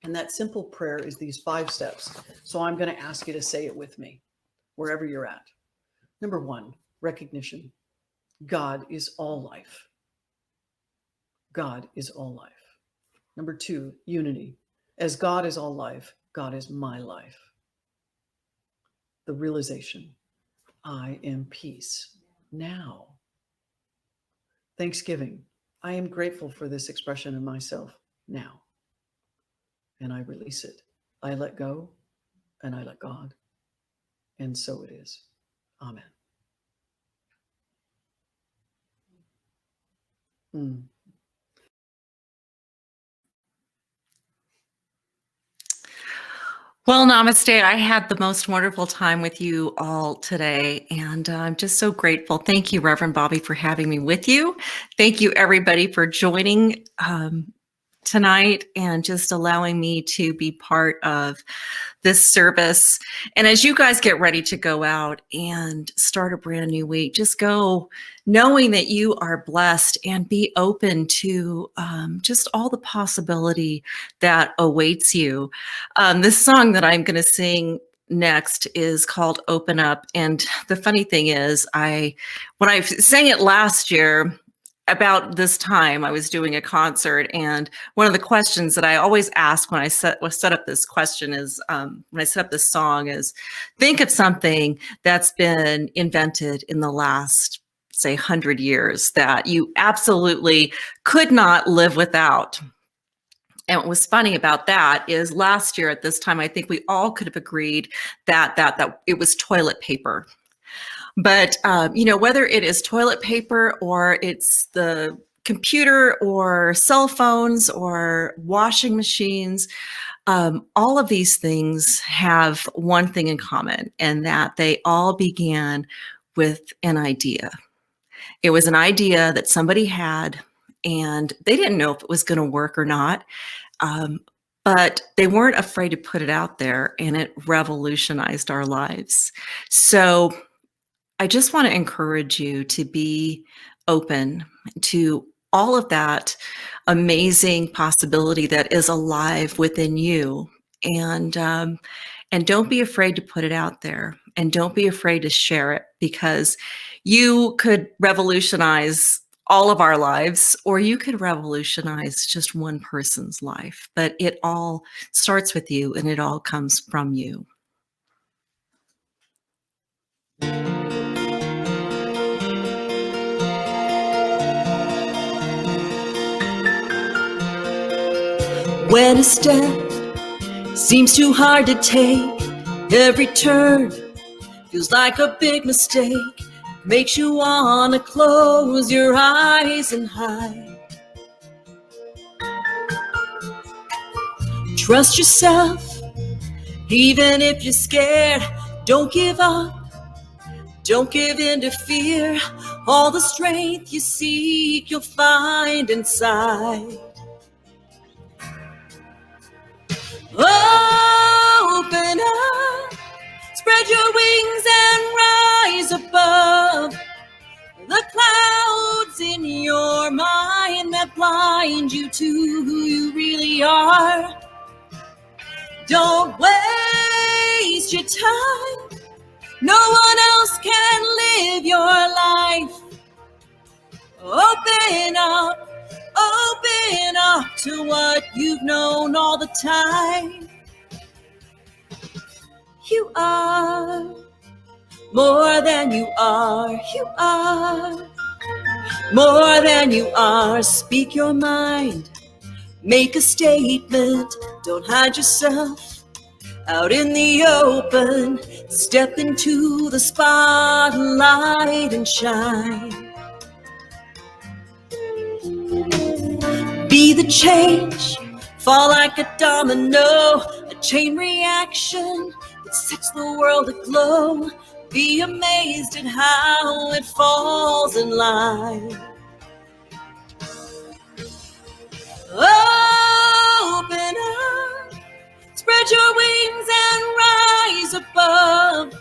And that simple prayer is these 5 steps. So I'm going to ask you to say it with me, wherever you're at. Number 1, recognition. God is all life. God is all life. Number 2, unity. As God is all life, God is my life. The realization, I am peace now. Thanksgiving, I am grateful for this expression of myself now. And I release it. I let go and I let God. And so it is. Amen. Well, namaste. I had the most wonderful time with you all today, and I'm just so grateful. Thank you, Reverend Bobby, for having me with you. Thank you, everybody, for joining tonight and just allowing me to be part of this service. And as you guys get ready to go out and start a brand new week, just go knowing that you are blessed and be open to just all the possibility that awaits you. This song that I'm going to sing next is called Open Up. And the funny thing is, when I sang it last year, about this time, I was doing a concert, and one of the questions that I always ask when I set up this question is, when I set up this song is, think of something that's been invented in the last, say, 100 years that you absolutely could not live without. And what was funny about that is last year at this time, I think we all could have agreed that it was toilet paper. But, whether it is toilet paper or it's the computer or cell phones or washing machines, all of these things have one thing in common, and that they all began with an idea. It was an idea that somebody had, and they didn't know if it was going to work or not. But they weren't afraid to put it out there, and it revolutionized our lives. So I just want to encourage you to be open to all of that amazing possibility that is alive within you. And don't be afraid to put it out there, and don't be afraid to share it, because You could revolutionize all of our lives, or you could revolutionize just one person's life. But it all starts with you and it all comes from you. When a step seems too hard to take, every turn feels like a big mistake, makes you wanna close your eyes and hide. Trust yourself, even if you're scared. Don't give up, don't give in to fear. All the strength you seek, you'll find inside. Open up, spread your wings and rise above the clouds in your mind that blind you to who you really are. Don't waste your time. No one else can live your life. Open up to what you've known all the time. You are more than you are. You are more than you are. Speak your mind. Make a statement. Don't hide yourself out in the open. Step into the spotlight and shine. Be the change, fall like a domino, a chain reaction that sets the world aglow. Be amazed at how it falls in line. Open up, spread your wings and rise above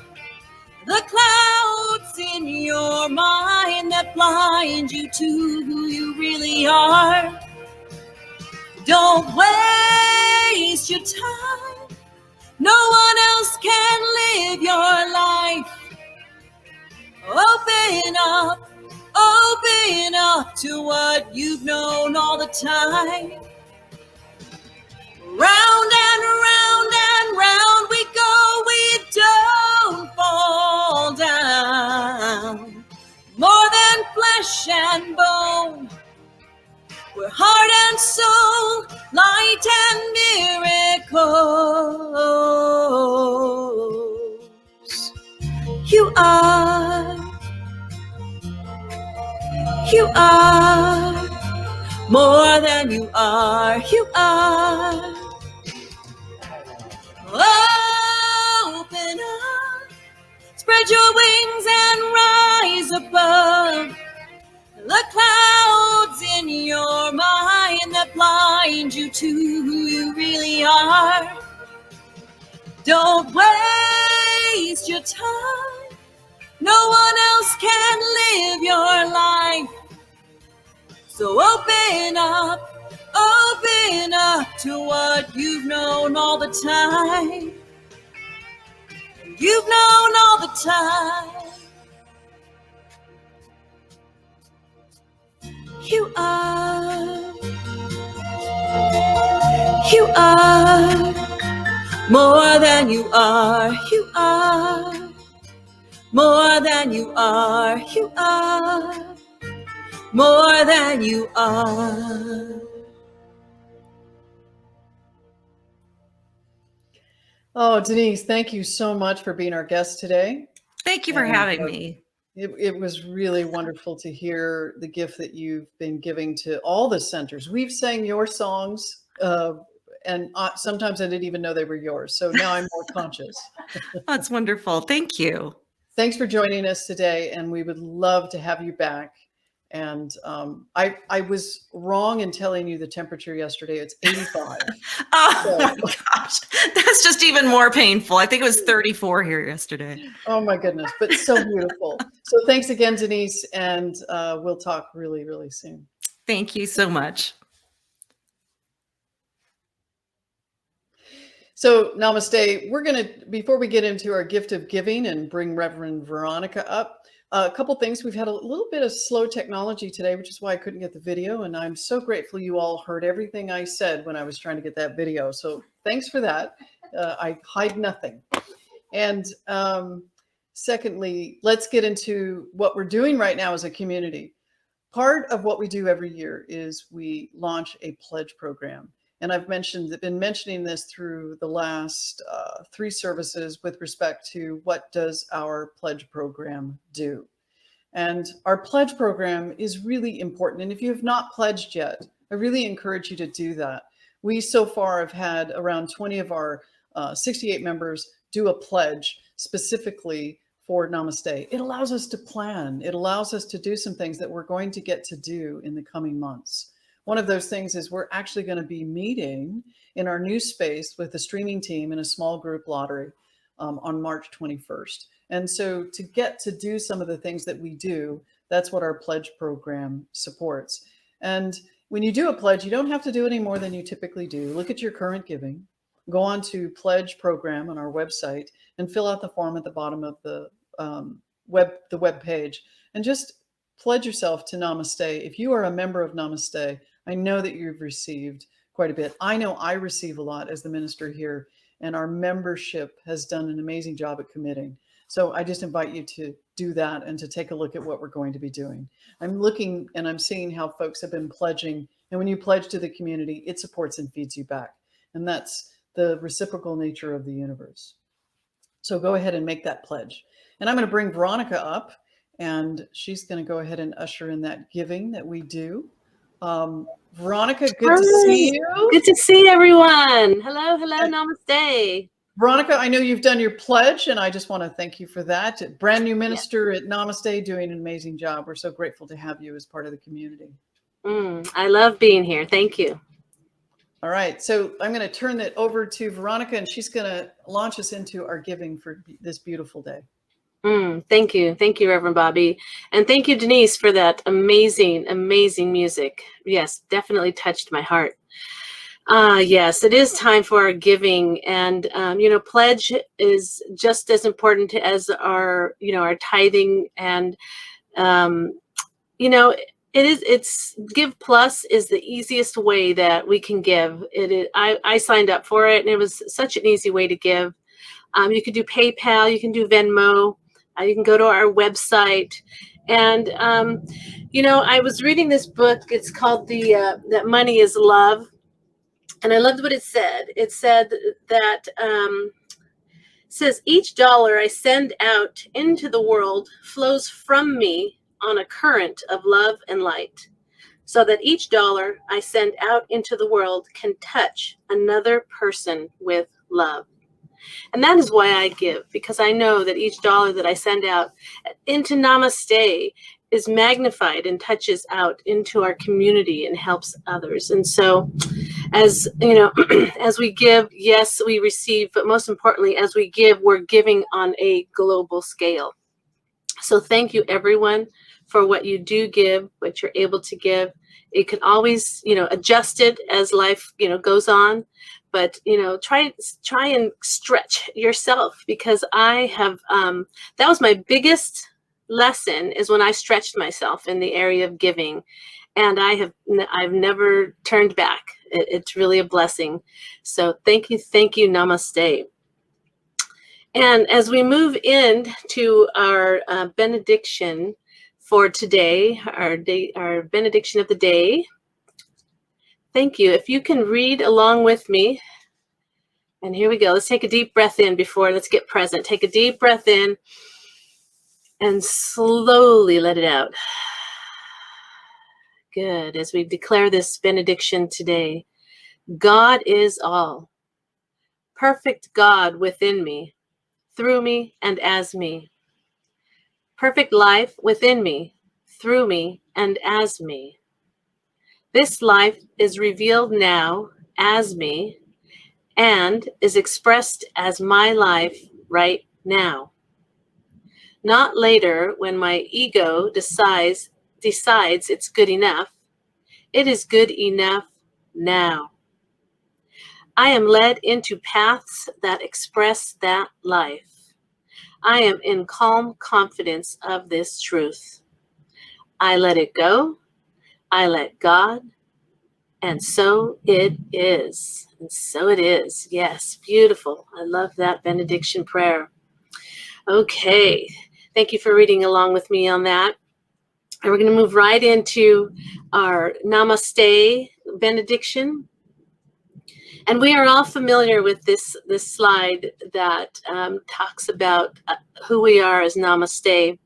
the clouds in your mind that blind you to who you really are. Don't waste your time. No one else can live your life. Open up to what you've known all the time. Round and round and round we go, we don't fall down. More than flesh and bone, we're heart and soul, light and miracles. You are more than you are. You are. Open up, spread your wings and rise above the clouds in your mind that blind you to who you really are. Don't waste your time. No one else can live your life. So open up to what you've known all the time. You've known all the time. You are more than you are. You are more than you are. You are more than you are. Oh, Denise, thank you so much for being our guest today. Thank you for having me. It was really wonderful to hear the gift that you've been giving to all the centers. We've sang your songs, and sometimes I didn't even know they were yours. So now I'm more conscious. That's wonderful. Thank you. Thanks for joining us today, and we would love to have you back. And I was wrong in telling you the temperature yesterday. It's 85. Oh my gosh, that's just even more painful. I think it was 34 here yesterday. Oh my goodness, but so beautiful. So thanks again, Denise, and we'll talk really, really soon. Thank you so much. So namaste. We're going to, before we get into our gift of giving and bring Reverend Veronica up, A couple things. We've had a little bit of slow technology today, which is why I couldn't get the video. And I'm so grateful you all heard everything I said when I was trying to get that video. So thanks for that. I hide nothing. And secondly, let's get into what we're doing right now as a community. Part of what we do every year is we launch a pledge program. And I've been mentioning this through the last 3 services with respect to what does our pledge program do. And our pledge program is really important. And if you have not pledged yet, I really encourage you to do that. We so far have had around 20 of our 68 members do a pledge specifically for Namaste. It allows us to plan. It allows us to do some things that we're going to get to do in the coming months. One of those things is we're actually going to be meeting in our new space with the streaming team in a small group lottery on March 21st. And so to get to do some of the things that we do, that's what our pledge program supports. And when you do a pledge, you don't have to do any more than you typically do. Look at your current giving, go on to pledge program on our website and fill out the form at the bottom of the web page and just pledge yourself to Namaste. If you are a member of Namaste, I know that you've received quite a bit. I know I receive a lot as the minister here, and our membership has done an amazing job at committing. So I just invite you to do that and to take a look at what we're going to be doing. I'm looking and I'm seeing how folks have been pledging. And when you pledge to the community, it supports and feeds you back. And that's the reciprocal nature of the universe. So go ahead and make that pledge. And I'm going to bring Veronica up, and she's going to go ahead and usher in that giving that we do. Veronica, good to see you. Good to see everyone. Hello, namaste. Veronica, I know you've done your pledge, and I just want to thank you for that. Brand new minister at Namaste, doing an amazing job. We're so grateful to have you as part of the community. I love being here. Thank you. All right, so I'm going to turn it over to Veronica, and she's going to launch us into our giving for this beautiful day. Thank you. Thank you, Reverend Bobby. And thank you, Denise, for that amazing, amazing music. Yes, definitely touched my heart. Yes, it is time for our giving. And, pledge is just as important as our tithing. And, it's Give Plus is the easiest way that we can give. I signed up for it, and it was such an easy way to give. You can do PayPal, you can do Venmo, you can go to our website. And, I was reading this book. It's called That Money is Love. And I loved what it said. It said that, each dollar I send out into the world flows from me on a current of love and light, so that each dollar I send out into the world can touch another person with love. And that is why I give, because I know that each dollar that I send out into Namaste is magnified and touches out into our community and helps others. And so as as we give, yes, we receive, but most importantly, as we give, we're giving on a global scale. So thank you, everyone, for what you do give, what you're able to give. It can always, adjust it as life, goes on. But, try and stretch yourself, because I have, that was my biggest lesson, is when I stretched myself in the area of giving. And I've never turned back. It's really a blessing. So thank you, namaste. And as we move into our benediction for today, our benediction of the day, thank you. If you can read along with me. And here we go. Let's take a deep breath in let's get present. Take a deep breath in and slowly let it out. Good. As we declare this benediction today, God is all. Perfect God within me, through me and as me. Perfect life within me, through me and as me. This life is revealed now as me and is expressed as my life right now. Not later, when my ego decides it's good enough. It is good enough now. I am led into paths that express that life. I am in calm confidence of this truth. I let it go. I let God. And so it is. And so it is. Yes, beautiful. I love that benediction prayer. Okay. Thank you for reading along with me on that. And we're going to move right into our Namaste benediction. And we are all familiar with this slide that talks about who we are as Namaste.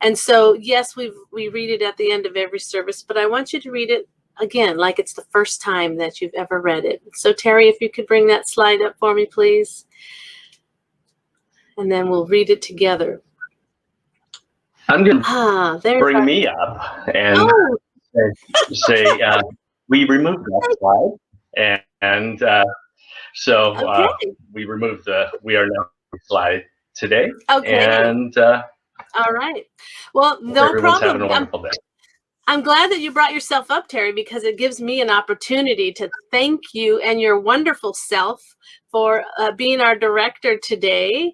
And so, yes, we read it at the end of every service, but I want you to read it again, like it's the first time that you've ever read it. So, Terry, if you could bring that slide up for me, please. And then we'll read it together. I'm going to bring me up and say we removed that slide. And so we removed the We Are Now slide today. Okay. And all right. Well, no everyone's problem. having a wonderful day. I'm glad that you brought yourself up, Terry, because it gives me an opportunity to thank you and your wonderful self for being our director today.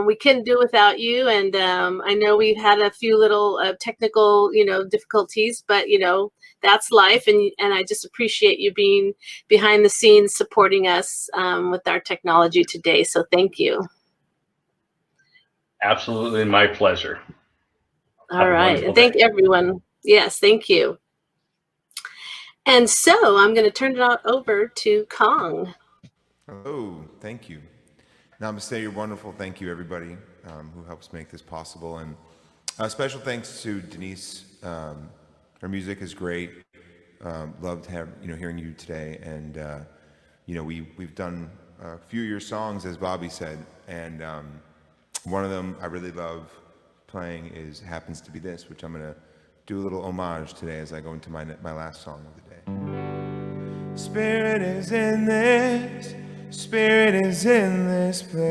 We couldn't do without you, and I know we've had a few little technical, difficulties, but that's life, and I just appreciate you being behind the scenes supporting us with our technology today. So thank you. Absolutely, my pleasure. All right, and thank everyone. Yes, thank you. And so I'm going to turn it over to Kong. Oh, thank you. Namaste, you're wonderful. Thank you, everybody who helps make this possible. And special thanks to Denise. Her music is great. Loved hearing you today. And we've done a few of your songs, as Bobby said. And one of them I really love playing happens to be this, which I'm going to do a little homage today as I go into my last song of the day. Spirit is in this. Spirit is in this place.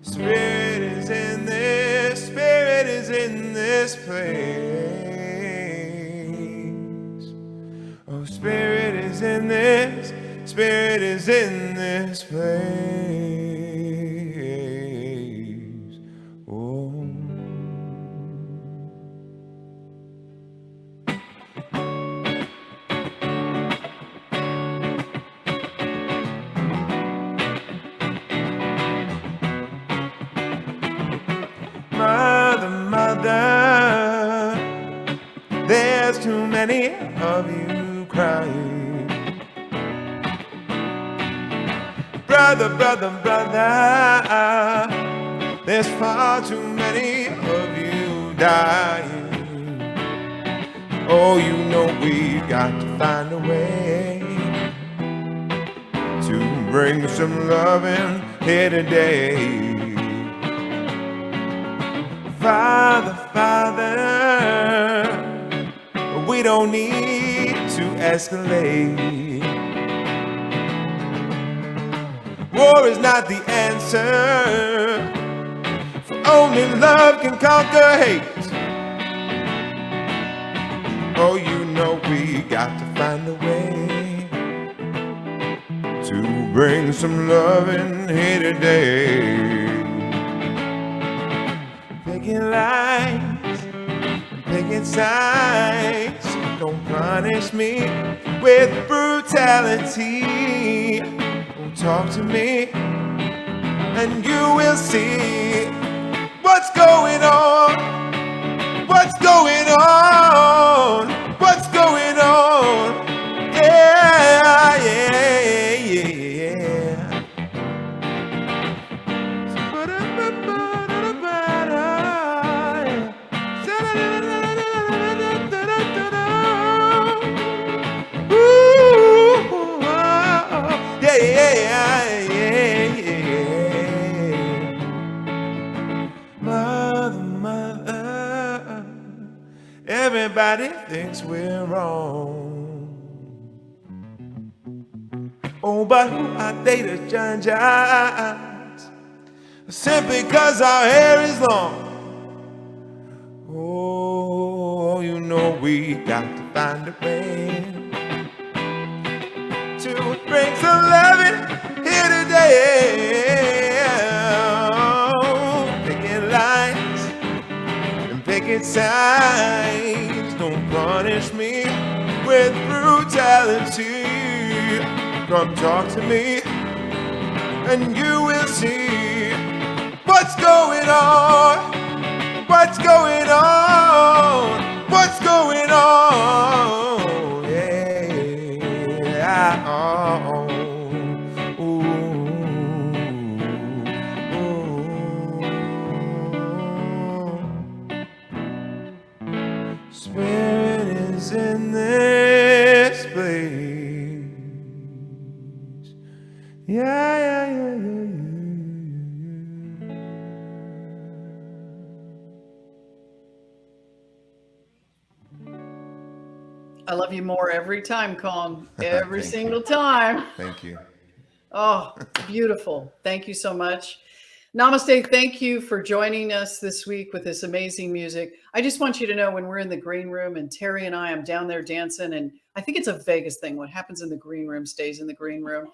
Spirit is in this. Spirit is in this place. Oh, Spirit is in this. Spirit is in this place. Oh. Mother, there's too many of you crying. Brother, there's far too many of you dying. Oh, we've got to find a way to bring some loving here today. Father, we don't need to escalate. War is not the answer, for only love can conquer hate. Oh, we got to find a way to bring some love in here today. Picking lies, picking sides, don't punish me with brutality. Talk to me, and you will see what's going on. What's going on? What's going on? Yeah, yeah, yeah, yeah. Mother, everybody thinks we're wrong. Oh, but who are they to judge us? Simply 'cause our hair is long. Oh, we got to find a way to bring some love in here today. Picket lines and picket signs. Don't punish me with brutality. Come talk to me and you will see what's going on. What's going on? What's going on? Yeah. Oh. Ooh. Ooh. Spirit is in this place. Yeah. I love you more every time, Kong. Every Thank single time. Thank you. Oh, beautiful. Thank you so much. Namaste. Thank you for joining us this week with this amazing music. I just want you to know when we're in the green room and Terry and I am down there dancing, and I think it's a Vegas thing. What happens in the green room stays in the green room.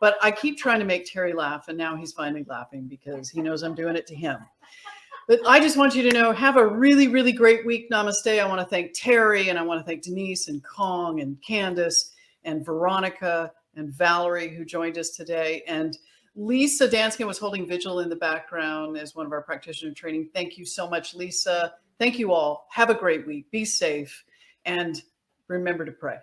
But I keep trying to make Terry laugh, and now he's finally laughing because he knows I'm doing it to him. But I just want you to know, have a really, really great week. Namaste. I want to thank Terry, and I want to thank Denise and Kong and Candace and Veronica and Valerie who joined us today. And Lisa Danskin was holding vigil in the background as one of our practitioner training. Thank you so much, Lisa. Thank you all. Have a great week. Be safe. And remember to pray.